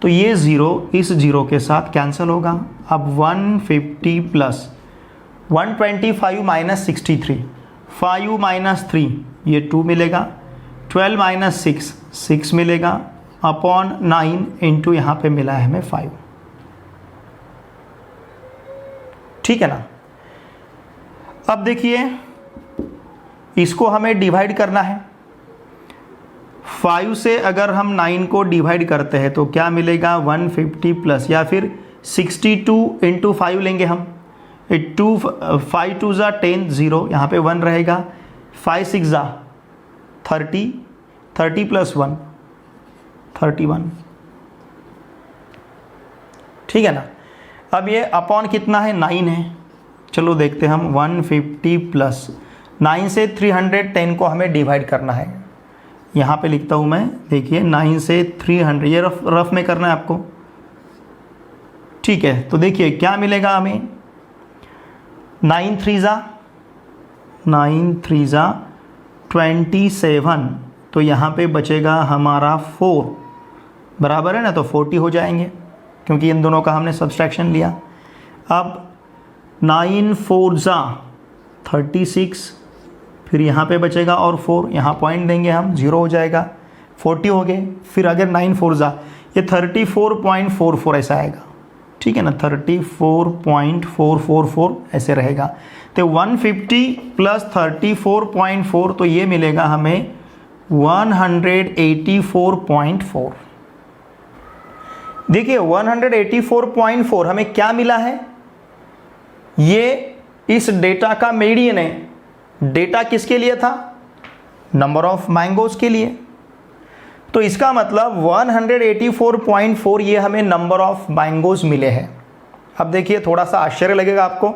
तो ये ज़ीरो इस ज़ीरो के साथ कैंसिल होगा। अब 150 प्लस 125 माइनस 63, 5 माइनस 3 ये 2 मिलेगा, 12 माइनस 6 मिलेगा, अपॉन 9 इंटू यहाँ पे मिला है हमें 5, ठीक है ना। अब देखिए इसको हमें डिवाइड करना है। 5 से अगर हम 9 को डिवाइड करते हैं तो क्या मिलेगा, 150 प्लस, या फिर 62 इंटू 5 लेंगे हम, 5 2 ज़ा 10, 0 यहाँ पे 1 रहेगा, 5 6 ज़ा 30, 30 प्लस 1 31, ठीक है ना। अब ये अपॉन कितना है, 9 है। चलो देखते हैं हम, 150 प्लस 9 से 310 को हमें डिवाइड करना है। यहाँ पे लिखता हूँ मैं, देखिए 9 से 300, ये रफ में करना है आपको, ठीक है। तो देखिए क्या मिलेगा हमें, 9 3 ज़ा 27, तो यहाँ पे बचेगा हमारा 4, बराबर है ना, तो 40 हो जाएंगे क्योंकि इन दोनों का हमने सब्सट्रैक्शन लिया। अब 9 4 ज़ा 36, फिर यहाँ पे बचेगा और 4, यहाँ पॉइंट देंगे हम, 0 हो जाएगा, 40 हो गए। फिर अगर 9 4 ज़ा ये 34.44 ऐसा आएगा, ठीक है ना, 34.444 ऐसे रहेगा। तो 150 प्लस 34.4 तो ये मिलेगा हमें 184.4। देखिए 184.4 हमें क्या मिला है, ये इस डेटा का मीडियन है। डेटा किसके लिए था, नंबर ऑफ मैंगोज के लिए। तो इसका मतलब 184.4 ये हमें नंबर ऑफ मैंगोज मिले हैं। अब देखिए थोड़ा सा आश्चर्य लगेगा आपको,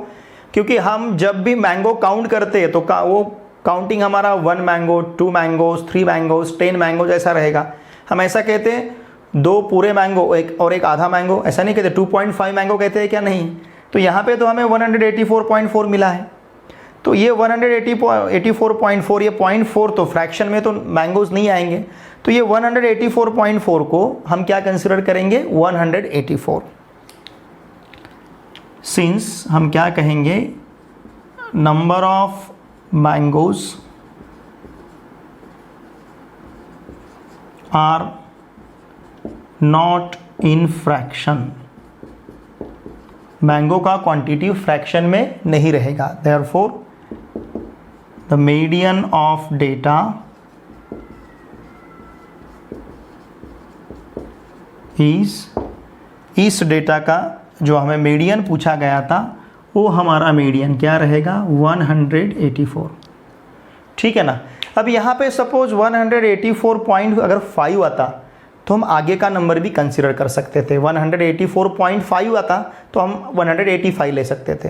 क्योंकि हम जब भी मैंगो काउंट करते हैं तो वो काउंटिंग हमारा 1 मैंगो, 2 मैंगोज, 3 मैंगोज, 10 मैंगोज ऐसा रहेगा। हम ऐसा कहते हैं 2 पूरे मैंगो एक आधा मैंगो, ऐसा नहीं कहते। 2.5 मैंगो कहते हैं क्या, नहीं। तो यहाँ पे तो हमें 184.4 मिला है। तो ये 184.4, ये 0.4 तो फ्रैक्शन में तो मैंगोज नहीं आएंगे। तो ये 184.4 को हम क्या कंसिडर करेंगे, 184। सिंस हम क्या कहेंगे, number of mangoes are not in fraction, mango का क्वांटिटी फ्रैक्शन में नहीं रहेगा। Therefore the median of data इस डेटा का जो हमें मीडियन पूछा गया था वो हमारा मीडियन क्या रहेगा, 184, ठीक है ना। अब यहाँ पे सपोज 184.5 आता तो हम आगे का नंबर भी कंसिडर कर सकते थे। 184.5 आता तो हम 185 ले सकते थे।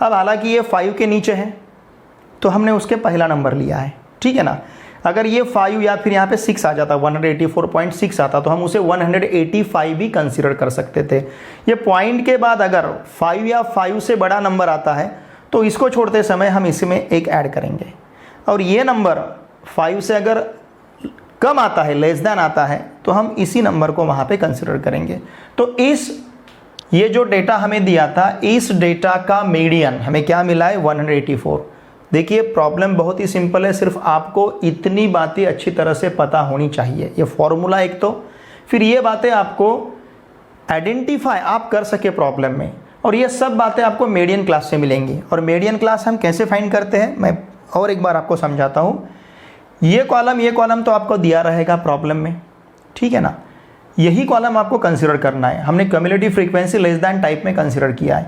अब हालांकि ये 5 के नीचे है तो हमने उसके पहला नंबर लिया है, ठीक है ना। अगर ये 5 या फिर यहाँ पे 6 आ जाता, 184.6 आता, तो हम उसे 185 भी कंसिडर कर सकते थे। ये पॉइंट के बाद अगर 5 या 5 से बड़ा नंबर आता है तो इसको छोड़ते समय हम इसमें एक ऐड करेंगे, और ये नंबर 5 से अगर कम आता है, लेस देन आता है, तो हम इसी नंबर को वहाँ पे कंसिडर करेंगे। तो ये जो डेटा हमें दिया था, इस डेटा का मीडियन हमें क्या मिला है, 184। देखिए प्रॉब्लम बहुत ही सिंपल है, सिर्फ आपको इतनी बातें अच्छी तरह से पता होनी चाहिए। ये फॉर्मूला एक, तो फिर ये बातें आपको आइडेंटिफाई आप कर सके प्रॉब्लम में, और ये सब बातें आपको मीडियन क्लास से मिलेंगी। और मीडियन क्लास हम कैसे फाइंड करते हैं, मैं और एक बार आपको समझाता हूँ। ये कॉलम तो आपको दिया रहेगा प्रॉब्लम में, ठीक है ना, यही कॉलम आपको कंसिडर करना है। हमने cumulative frequency less than type में कंसिडर किया है।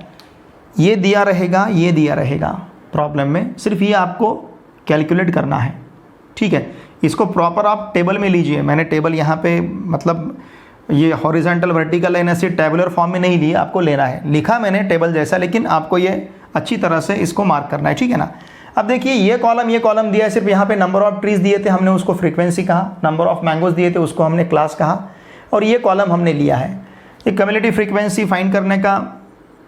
ये दिया रहेगा, ये दिया रहेगा प्रॉब्लम में, सिर्फ ये आपको कैलकुलेट करना है, ठीक है। इसको प्रॉपर आप टेबल में लीजिए। मैंने टेबल यहाँ पे मतलब ये हॉरिजॉन्टल वर्टिकल लाइन ऐसे टेबुलर फॉर्म में नहीं लिया, आपको लेना है, लिखा मैंने टेबल जैसा, लेकिन आपको ये अच्छी तरह से इसको मार्क करना है, ठीक है ना। अब देखिए ये कॉलम दिया है, सिर्फ यहाँ पे नंबर ऑफ ट्रीज दिए थे, हमने उसको फ्रीक्वेंसी कहा, नंबर ऑफ मैंगोज दिए थे, उसको हमने क्लास कहा, और ये कॉलम हमने लिया है। ये कम्युलेटिव फ्रीक्वेंसी फाइंड करने का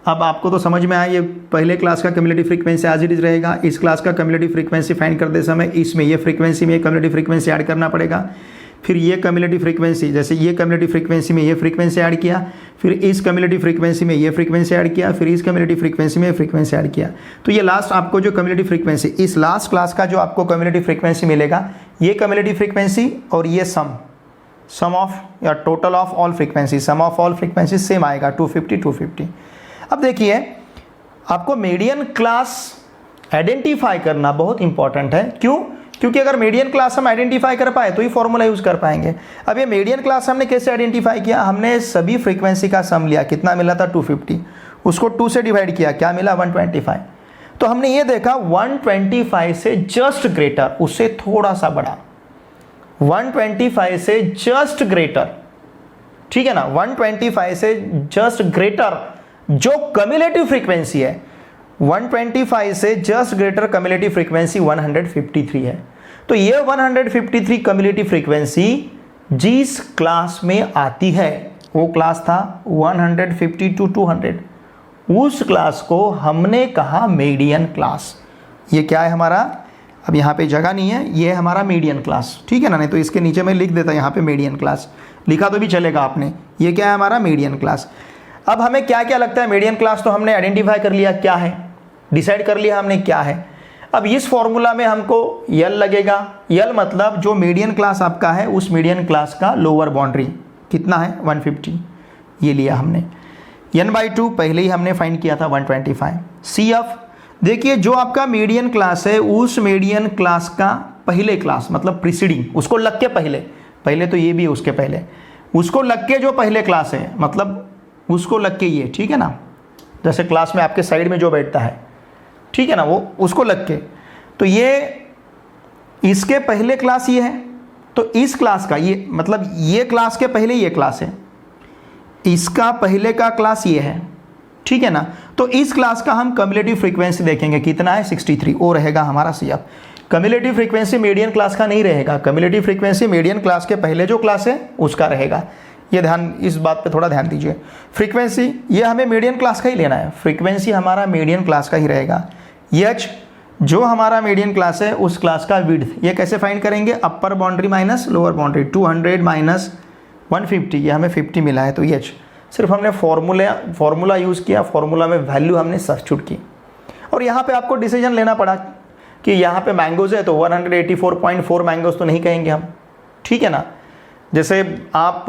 अब आपको तो समझ में आया। ये पहले क्लास का cumulative frequency as it is रहेगा, इस क्लास का कम्युलेटिव फ्रीक्वेंसी फाइंड करते समय इसमें ये फ्रीक्वेंसी में कम्युलेटिव फ्रीक्वेंसी ऐड करना पड़ेगा। फिर ये कम्युलेटिव फ्रीक्वेंसी, जैसे ये कम्युलेटिव फ्रीक्वेंसी में ये फ्रीक्वेंसी ऐड किया, फिर इस कम्युलेटिव फ्रीक्वेंसी में ये फ्रीक्वेंसी ऐड किया, फिर इस कम्युलेटिव फ्रीक्वेंसी में फ्रीक्वेंसी ऐड किया। तो ये लास्ट आपको जो कम्युलेटिव फ्रीक्वेंसी, इस लास्ट क्लास का जो आपको कम्युलेटिव फ्रीक्वेंसी मिलेगा, ये कम्युलेटिव फ्रीक्वेंसी और ये सम ऑफ या total of all frequency, sum of all frequency same आएगा 250। अब देखिए आपको मीडियन क्लास आइडेंटिफाई करना बहुत इंपॉर्टेंट है। क्यों? क्योंकि अगर मीडियन क्लास हम आइडेंटिफाई कर पाए तो ही फॉर्मूला यूज़ कर पाएंगे। अब ये मीडियन क्लास हमने कैसे आइडेंटिफाई किया, हमने सभी फ्रीक्वेंसी का सम लिया, कितना मिला था 250, उसको 2 से डिवाइड किया, क्या मिला 125। तो हमने ये देखा 125 से जस्ट ग्रेटर, उससे थोड़ा सा बड़ा, 125 से जस्ट ग्रेटर, ठीक है ना, 125 से जस्ट ग्रेटर जो कम्युलेटिव फ्रीक्वेंसी है, 125 से जस्ट ग्रेटर कम्युलेटिव फ्रीक्वेंसी 153 है। तो ये 153 कम्युलेटिव फ्रीक्वेंसी जिस क्लास में आती है, वो क्लास था 150 to 200, उस क्लास को हमने कहा मीडियन क्लास। ये क्या है हमारा, अब यहाँ पे जगह नहीं है, ये है हमारा मीडियन क्लास, ठीक है ना, नहीं तो इसके नीचे मैं लिख देता यहाँ पे मीडियन क्लास, लिखा तो भी चलेगा आपने। ये क्या है हमारा मीडियन क्लास। अब हमें क्या क्या लगता है, मीडियन क्लास तो हमने आइडेंटिफाई कर लिया क्या है, डिसाइड कर लिया हमने क्या है। अब इस फॉर्मूला में हमको यल लगेगा, यल मतलब जो मीडियन क्लास आपका है उस मीडियन क्लास का लोअर बाउंड्री कितना है 150, ये लिया हमने। n/2 पहले ही हमने फाइंड किया था 125। CF देखिए जो आपका मीडियन क्लास है उस मीडियन क्लास का पहले क्लास मतलब प्रीसीडिंग, उसको लग के पहले तो ये भी है उसके पहले, उसको लग के जो पहले क्लास है मतलब उसको लग के ये, ठीक है ना, जैसे क्लास में आपके साइड में जो बैठता है, ठीक है ना, वो उसको लग के, तो ये इसके पहले क्लास ये है, तो इस क्लास का ये मतलब ये क्लास के पहले ये क्लास है, इसका पहले का क्लास ये है, ठीक है ना। तो इस क्लास का हम कम्युलेटिव फ्रीक्वेंसी देखेंगे कितना है 63, वो रहेगा हमारा CF। Cumulative frequency median class का नहीं रहेगा, कम्युलेटिव फ्रीक्वेंसी मीडियन क्लास के पहले जो क्लास है उसका रहेगा। ये ध्यान, इस बात पे थोड़ा ध्यान दीजिए। फ्रीक्वेंसी ये हमें मीडियन क्लास का ही लेना है, फ्रीक्वेंसी हमारा मीडियन क्लास का ही रहेगा। H जो हमारा मीडियन क्लास है उस क्लास का विड्थ, ये कैसे फाइंड करेंगे, अपर boundary minus lower boundary, 200 minus 150, ये हमें 50 मिला है, तो H सिर्फ हमने फॉर्मूला यूज़ किया, फॉर्मूला में वैल्यू हमने सब्स्टिट्यूट की, और यहाँ पे आपको डिसीजन लेना पड़ा कि यहाँ पे मैंगोज है तो 184.4 मैंगोज तो नहीं कहेंगे हम, ठीक है ना। जैसे आप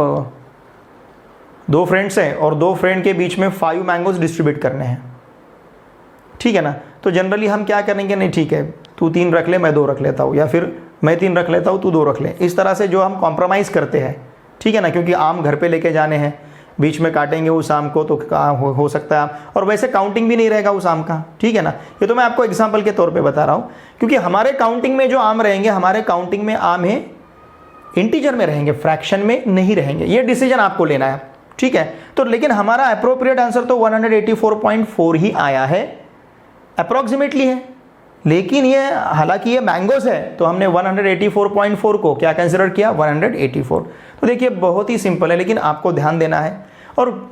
2 फ्रेंड्स हैं और 2 फ्रेंड के बीच में 5 मैंगोज डिस्ट्रीब्यूट करने हैं, ठीक है ना, तो जनरली हम क्या करेंगे, नहीं ठीक है तू 3 रख ले मैं 2 रख लेता हूँ, या फिर मैं 3 रख लेता हूँ तू 2 रख ले, इस तरह से जो हम कॉम्प्रोमाइज़ करते हैं, ठीक है ना, क्योंकि आम घर पे लेके जाने हैं, बीच में काटेंगे उस आम को तो हो सकता है, और वैसे काउंटिंग भी नहीं रहेगा उस आम का, ठीक है ना। ये तो मैं आपको एग्जाम्पल के तौर पर बता रहा हूँ, क्योंकि हमारे काउंटिंग में जो आम रहेंगे, हमारे काउंटिंग में आम है इंटीजर में रहेंगे, फ्रैक्शन में नहीं रहेंगे, ये डिसीजन आपको लेना है, ठीक है। तो लेकिन हमारा अप्रोप्रिएट आंसर तो 184.4 ही आया है, अप्रॉक्सीमेटली है, लेकिन ये हालांकि ये मैंगोस है तो हमने 184.4 को क्या कंसिडर किया, 184। तो देखिए बहुत ही सिंपल है, लेकिन आपको ध्यान देना है और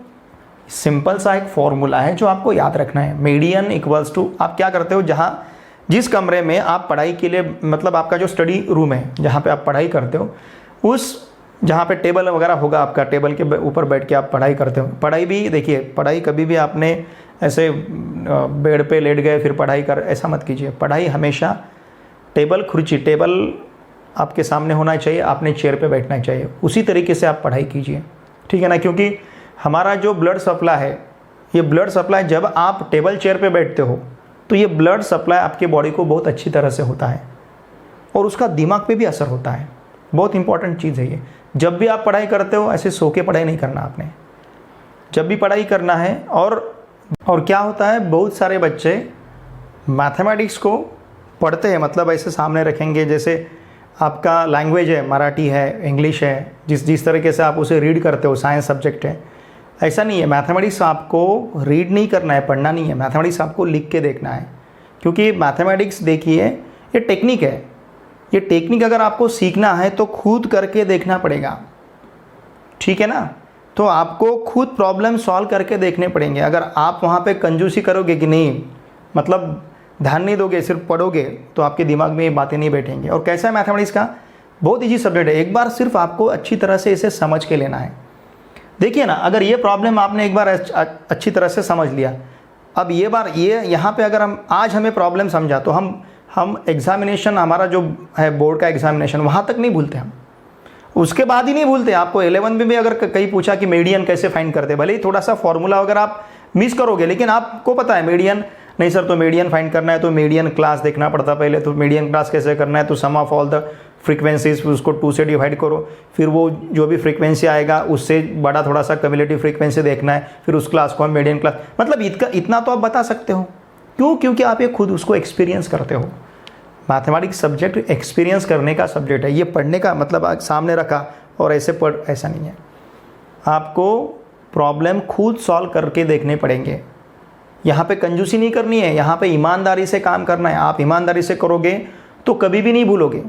सिंपल सा एक फॉर्मूला है जो आपको याद रखना है। मीडियन इक्वल्स टू, आप क्या करते हो, जहाँ जिस कमरे में आप पढ़ाई के लिए, मतलब आपका जो स्टडी रूम है जहाँ पे आप पढ़ाई करते हो, उस जहाँ पे टेबल वगैरह होगा, आपका टेबल के ऊपर बैठ के आप पढ़ाई करते हो। पढ़ाई भी देखिए, पढ़ाई कभी भी आपने ऐसे बेड पे लेट गए फिर पढ़ाई कर, ऐसा मत कीजिए। पढ़ाई हमेशा टेबल खुर्ची, टेबल आपके सामने होना चाहिए, आपने चेयर पे बैठना चाहिए, उसी तरीके से आप पढ़ाई कीजिए, ठीक है ना। क्योंकि हमारा जो ब्लड सप्लाई है, ये ब्लड सप्लाई जब आप टेबल चेयर पे बैठते हो तो ये ब्लड सप्लाई आपके बॉडी को बहुत अच्छी तरह से होता है और उसका दिमाग पे भी असर होता है। बहुत इंपॉर्टेंट चीज़ है ये। जब भी आप पढ़ाई करते हो ऐसे सो के पढ़ाई नहीं करना आपने, जब भी पढ़ाई करना है। और क्या होता है, बहुत सारे बच्चे मैथमेटिक्स को पढ़ते हैं, मतलब ऐसे सामने रखेंगे, जैसे आपका लैंग्वेज है, मराठी है, इंग्लिश है, जिस तरीके से आप उसे रीड करते हो, साइंस सब्जेक्ट है, ऐसा नहीं है। मैथमेटिक्स आपको रीड नहीं करना है, पढ़ना नहीं है, मैथमेटिक्स आपको लिख के देखना है। क्योंकि मैथमेटिक्स देखिए ये टेक्निक है, ये टेक्निक अगर आपको सीखना है तो खुद करके देखना पड़ेगा, ठीक है ना। तो आपको खुद प्रॉब्लम सॉल्व करके देखने पड़ेंगे। अगर आप वहाँ पे कंजूसी करोगे कि नहीं, मतलब ध्यान नहीं दोगे, सिर्फ पढ़ोगे, तो आपके दिमाग में ये बातें नहीं बैठेंगी। और कैसा है मैथमेटिक्स का, बहुत ईजी सब्जेक्ट है, एक बार सिर्फ आपको अच्छी तरह से इसे समझ के लेना है। देखिए ना, अगर ये प्रॉब्लम आपने एक बार अच्छी तरह से समझ लिया, अब ये बार ये यहाँ पे अगर हम आज हमें प्रॉब्लम समझा तो हम एग्जामिनेशन, हमारा जो है बोर्ड का एग्जामिनेशन, वहाँ तक नहीं भूलते हम, उसके बाद ही नहीं भूलते। आपको 11 में भी अगर कहीं पूछा कि मीडियन कैसे फाइंड करते, भले ही थोड़ा सा फॉर्मूला अगर आप मिस करोगे, लेकिन आपको पता है मीडियन, नहीं सर तो मीडियन फाइंड करना है तो मीडियन क्लास देखना पड़ता पहले, तो मीडियन क्लास कैसे करना है, तो सम ऑफ ऑल द फ्रीक्वेंसीज, उसको 2 से डिवाइड करो, फिर वो जो भी फ्रीक्वेंसी आएगा उससे बड़ा थोड़ा सा कम्युलेटिव फ्रीक्वेंसी देखना है, फिर उस क्लास को हम मीडियन क्लास, मतलब इतना तो आप बता सकते हो। क्यों? क्योंकि आप ये खुद उसको एक्सपीरियंस करते हो। मैथमेटिक्स सब्जेक्ट एक्सपीरियंस करने का सब्जेक्ट है, ये पढ़ने का मतलब सामने रखा और ऐसे पढ़, ऐसा नहीं है। आपको प्रॉब्लम खुद सॉल्व करके देखने पड़ेंगे। यहाँ पे कंजूसी नहीं करनी है, यहाँ पे ईमानदारी से काम करना है। आप ईमानदारी से करोगे तो कभी भी नहीं भूलोगे।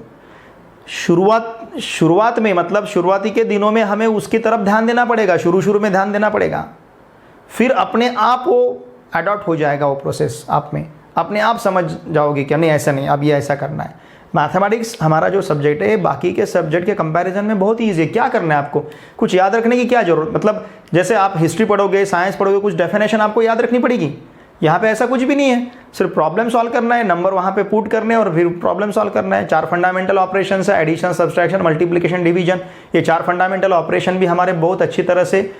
शुरुआत में, मतलब शुरुआती के दिनों में हमें उसकी तरफ ध्यान देना पड़ेगा, शुरू में ध्यान देना पड़ेगा, फिर अपने आप वो अडॉप्ट हो जाएगा, वो प्रोसेस आप में अपने आप समझ जाओगे कि नहीं ऐसा नहीं, अब ये ऐसा करना है। मैथमेटिक्स हमारा जो सब्जेक्ट है बाकी के सब्जेक्ट के कंपैरिजन में बहुत ईजी है। क्या करना है आपको, कुछ याद रखने की क्या जरूरत, मतलब जैसे आप हिस्ट्री पढ़ोगे, साइंस पढ़ोगे, कुछ डेफिनेशन आपको याद रखनी पड़ेगी। यहाँ पे ऐसा कुछ भी नहीं है, सिर्फ प्रॉब्लम सॉल्व करना है, नंबर वहाँ पे पुट करने और फिर प्रॉब्लम सॉल्व करना है। 4 फंडामेंटल ऑपरेशन है, एडिशन, सब्सट्रैक्शन, मल्टीप्लिकेशन, डिवीजन। ये 4 फंडामेंटल ऑपरेशन भी हमारे बहुत अच्छी तरह से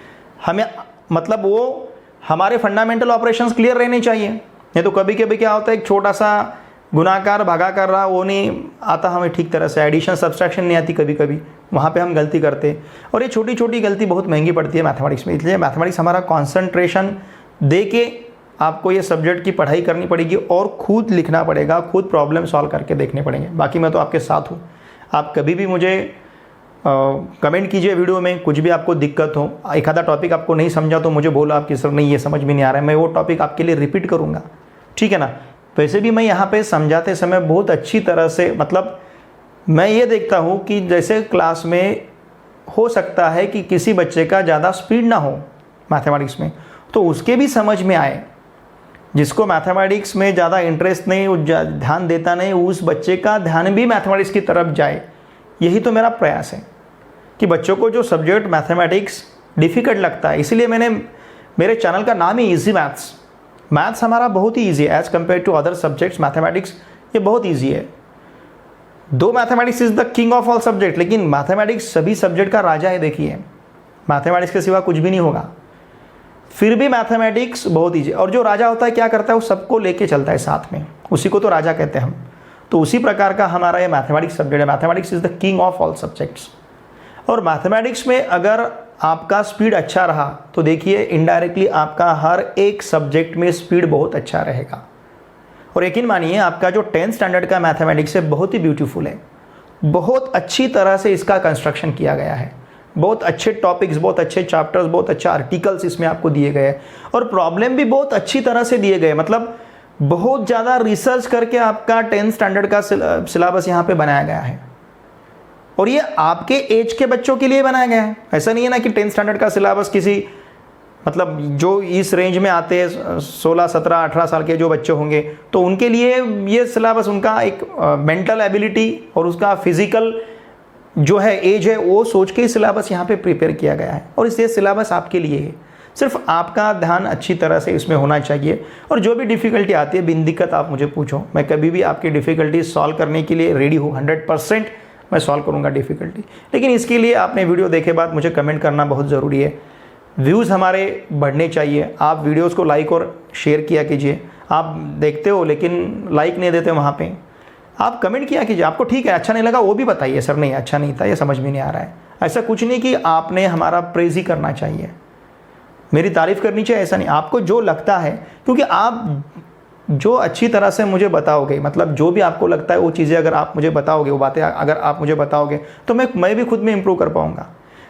हमें, मतलब वो हमारे फंडामेंटल ऑपरेशंस क्लियर रहने चाहिए। नहीं तो कभी कभी क्या होता है, एक छोटा सा गुणाकार भागाकार रहा, वो नहीं आता हमें ठीक तरह से, एडिशन सब्सट्रैक्शन नहीं आती कभी कभी, वहाँ पे हम गलती करते हैं। और ये छोटी छोटी गलती बहुत महंगी पड़ती है मैथमेटिक्स में। इसलिए मैथमेटिक्स हमारा कॉन्सेंट्रेशन दे के आपको ये सब्जेक्ट की पढ़ाई करनी पड़ेगी और खुद लिखना पड़ेगा, खुद प्रॉब्लम सॉल्व करके देखने पड़ेंगे। बाकी मैं तो आपके साथ हूँ। आप कभी भी मुझे कमेंट कीजिए वीडियो में, कुछ भी आपको दिक्कत हो, एक आधा टॉपिक आपको नहीं समझा तो मुझे बोलो आपकी सर नहीं ये समझ में नहीं आ रहा है, मैं वो टॉपिक आपके लिए रिपीट करूँगा, ठीक है ना। वैसे भी मैं यहाँ पे समझाते समय बहुत अच्छी तरह से, मतलब मैं ये देखता हूँ कि जैसे क्लास में हो सकता है कि किसी बच्चे का ज़्यादा स्पीड ना हो मैथमेटिक्स में, तो उसके भी समझ में आए। जिसको मैथमेटिक्स में ज़्यादा इंटरेस्ट नहीं, ध्यान देता नहीं, उस बच्चे का ध्यान भी मैथमेटिक्स की तरफ जाए। यही तो मेरा प्रयास है कि बच्चों को जो सब्जेक्ट मैथमेटिक्स डिफ़िकल्ट लगता है, इसीलिए मैंने मेरे चैनल का नाम ही ईजी मैथ्स हमारा बहुत ही ईजी है as compare to other subjects. Mathematics ये बहुत ईजी है। दो mathematics is the king of all subject, लेकिन मैथमेटिक्स सभी सब्जेक्ट का राजा है। देखिए मैथमेटिक्स के सिवा कुछ भी नहीं होगा, फिर भी मैथमेटिक्स बहुत ईजी। और जो राजा होता है क्या करता है, वो सबको लेके चलता है साथ में, उसी को तो राजा कहते हैं हम। तो उसी प्रकार का हमारा ये मैथमेटिक्स सब्जेक्ट है। Mathematics is the king of all subjects. और मैथमेटिक्स में अगर आपका स्पीड अच्छा रहा तो देखिए इनडायरेक्टली आपका हर एक सब्जेक्ट में स्पीड बहुत अच्छा रहेगा। और यकीन मानिए आपका जो 10th स्टैंडर्ड का मैथमेटिक्स है बहुत ही ब्यूटीफुल है, बहुत अच्छी तरह से इसका कंस्ट्रक्शन किया गया है। बहुत अच्छे टॉपिक्स, बहुत अच्छे चैप्टर्स, बहुत अच्छा आर्टिकल्स इसमें आपको दिए गए हैं और प्रॉब्लम भी बहुत अच्छी तरह से दिए गए। मतलब बहुत ज़्यादा रिसर्च करके आपका 10th स्टैंडर्ड का सिलेबस यहाँ पे बनाया गया है, और ये आपके एज के बच्चों के लिए बनाया गया है। ऐसा नहीं है ना कि 10th स्टैंडर्ड का सिलेबस किसी मतलब जो इस रेंज में आते हैं 16, 17, 18 साल के जो बच्चे होंगे तो उनके लिए ये सिलेबस उनका एक मेंटल एबिलिटी और उसका फिजिकल जो है एज है वो सोच के सिलेबस यहाँ पे प्रिपेयर किया गया है, और इसलिए सिलेबस आपके लिए है। सिर्फ आपका ध्यान अच्छी तरह से इसमें होना चाहिए, और जो भी डिफ़िकल्टी आती है बिन दिक्कत आप मुझे पूछो, मैं कभी भी आपकी डिफ़िकल्टी सॉल्व करने के लिए रेडी हूँ। 100% मैं सॉल्व करूँगा डिफ़िकल्टी। लेकिन इसके लिए आपने वीडियो देखे बाद मुझे कमेंट करना बहुत ज़रूरी है। व्यूज़ हमारे बढ़ने चाहिए। आप वीडियोज़ को लाइक और शेयर किया कीजिए। आप देखते हो लेकिन लाइक नहीं देते वहाँ पे, आप कमेंट किया कीजिए। आपको ठीक है अच्छा नहीं लगा वो भी बताइए, सर नहीं अच्छा नहीं था, ये समझ में नहीं आ रहा है। ऐसा कुछ नहीं कि आपने हमारा प्रेज़ ही करना चाहिए, मेरी तारीफ़ करनी चाहिए, ऐसा नहीं। आपको जो लगता है, क्योंकि आप जो अच्छी तरह से मुझे बताओगे, मतलब जो भी आपको लगता है वो चीज़ें अगर आप मुझे बताओगे, वो बातें अगर आप मुझे बताओगे तो मैं भी खुद में इम्प्रूव कर पाऊँगा।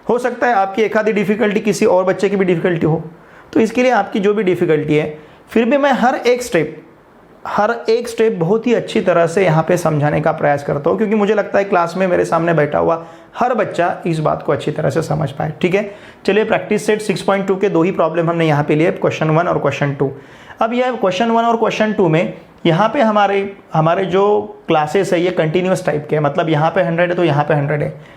हो सकता है आपकी एक आधी डिफ़िकल्टी किसी और बच्चे की भी डिफ़िकल्टी हो, तो इसके लिए आपकी जो भी डिफ़िकल्टी है फिर भी मैं हर एक स्टेप बहुत ही अच्छी तरह से यहाँ पे समझाने का प्रयास करता हूँ, क्योंकि मुझे लगता है क्लास में मेरे सामने बैठा हुआ हर बच्चा इस बात को अच्छी तरह से समझ पाए। ठीक है, चलिए प्रैक्टिस सेट 6.2 के दो ही प्रॉब्लम हमने यहाँ पे लिए, क्वेश्चन 1 और क्वेश्चन 2। अब यह क्वेश्चन 1 और क्वेश्चन 2 में यहाँ पे हमारे जो क्लासेस है ये कंटिन्यूस टाइप के हैं, मतलब यहाँ पे 100 है तो यहाँ पे 100 है।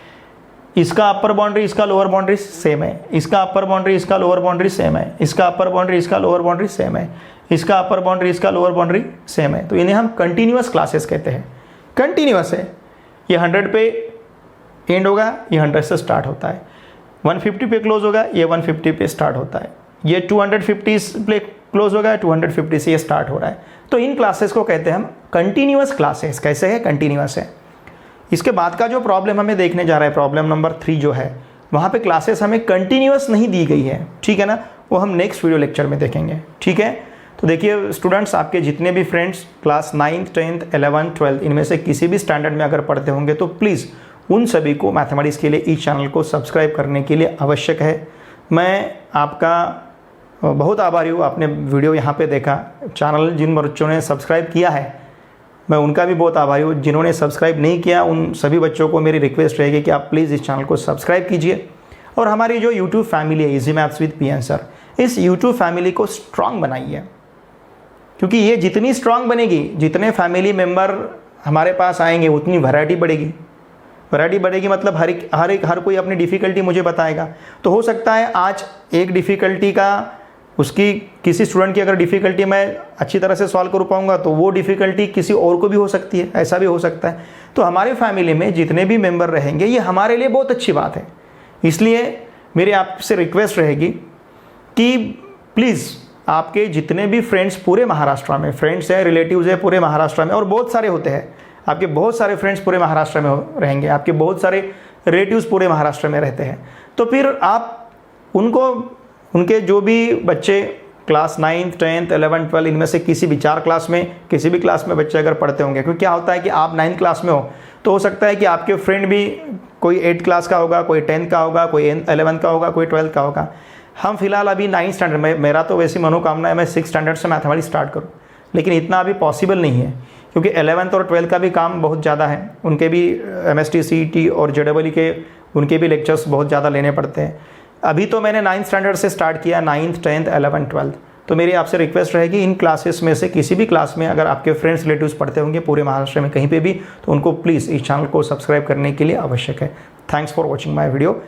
इसका अपर बाउंड्री इसका लोअर बाउंड्री सेम है, इसका अपर बाउंड्री इसका लोअर बाउंड्री सेम है, इसका अपर बाउंड्री इसका लोअर बाउंड्री सेम है, इसका अपर बाउंड्री इसका लोअर बाउंड्री सेम है। तो इन्हें हम कंटिन्यूस क्लासेस कहते हैं। कंटिन्यूस है, ये 100 पे एंड होगा, ये 100 से स्टार्ट होता है, 150 पे क्लोज होगा, ये 150 पे स्टार्ट होता है, ये 250 पे क्लोज होगा, 250 से ये स्टार्ट हो रहा है। तो इन क्लासेस को कहते हैं हम कंटिन्यूस क्लासेस। कैसे है? कंटिन्यूस है। इसके बाद का जो प्रॉब्लम हमें देखने जा रहा है, प्रॉब्लम नंबर 3 जो है, वहाँ पे क्लासेस हमें कंटिन्यूस नहीं दी गई है, ठीक है ना, वो हम नेक्स्ट वीडियो लेक्चर में देखेंगे। ठीक है, तो देखिए स्टूडेंट्स, आपके जितने भी friends class 9th 10th 11th 12th इनमें से किसी भी स्टैंडर्ड में अगर पढ़ते होंगे तो प्लीज़ उन सभी को मैथमेटिक्स के लिए इस चैनल को सब्सक्राइब करने के लिए आवश्यक है। मैं आपका बहुत आभारी हूँ, आपने वीडियो यहाँ पे देखा। चैनल जिन बच्चों ने सब्सक्राइब किया है मैं उनका भी बहुत आभारी हूँ। जिन्होंने सब्सक्राइब नहीं किया उन सभी बच्चों को मेरी रिक्वेस्ट रहेगी कि आप प्लीज़ इस चैनल को सब्सक्राइब कीजिए, और हमारी जो यूट्यूब फैमिली है easy maths with PN sir, इस यूट्यूब फैमिली को स्ट्रांग बनाइए, क्योंकि ये जितनी स्ट्रांग बनेगी, जितने फैमिली मेम्बर हमारे पास आएंगे उतनी वैरायटी बढ़ेगी। मतलब हर कोई अपनी डिफ़िकल्टी मुझे बताएगा। तो हो सकता है आज एक डिफ़िकल्टी का उसकी किसी स्टूडेंट की अगर डिफ़िकल्टी मैं अच्छी तरह से सॉल्व कर पाऊंगा तो वो डिफ़िकल्टी किसी और को भी हो सकती है, ऐसा भी हो सकता है। तो हमारे फैमिली में जितने भी मेंबर रहेंगे ये हमारे लिए बहुत अच्छी बात है। इसलिए मेरी आपसे रिक्वेस्ट रहेगी कि प्लीज़ आपके जितने भी फ्रेंड्स पूरे महाराष्ट्र में, फ्रेंड्स हैं, रिलेटिव्स हैं पूरे महाराष्ट्र में, और बहुत सारे होते हैं, आपके बहुत सारे फ्रेंड्स पूरे महाराष्ट्र में रहेंगे, आपके बहुत सारे रिलेटिव्स पूरे महाराष्ट्र में रहते हैं, तो फिर आप उनके जो भी बच्चे क्लास 9th 10th 11th 12 इनमें से किसी भी 4 क्लास में किसी भी क्लास में बच्चे अगर पढ़ते होंगे, क्योंकि क्या होता है कि आप 9th क्लास में हो तो हो सकता है कि आपके फ्रेंड भी कोई 8th क्लास का होगा, कोई 10th का होगा, कोई 11th का होगा, कोई 12th का होगा। हम फिलहाल अभी 9th स्टैंडर्ड में, मेरा तो वैसी मनोकामना है मैं 6th स्टैंडर्ड से मैथमेटिक्स स्टार्ट करूँ, लेकिन इतना अभी पॉसिबल नहीं है क्योंकि 11th और 12th का भी काम बहुत ज़्यादा है। उनके भी MST CET और JEE के उनके भी लेक्चर्स बहुत ज़्यादा लेने पड़ते हैं। अभी तो मैंने 9th स्टैंडर्ड से स्टार्ट किया, 9th 10th 11th 12th। तो मेरी आपसे रिक्वेस्ट रहेगी इन क्लासेस में से किसी भी क्लास में अगर आपके फ्रेंड्स रिलेटिव्स पढ़ते होंगे पूरे महाराष्ट्र में कहीं पे भी, तो उनको प्लीज़ इस चैनल को सब्सक्राइब करने के लिए आवश्यक है। Thanks for watching my video.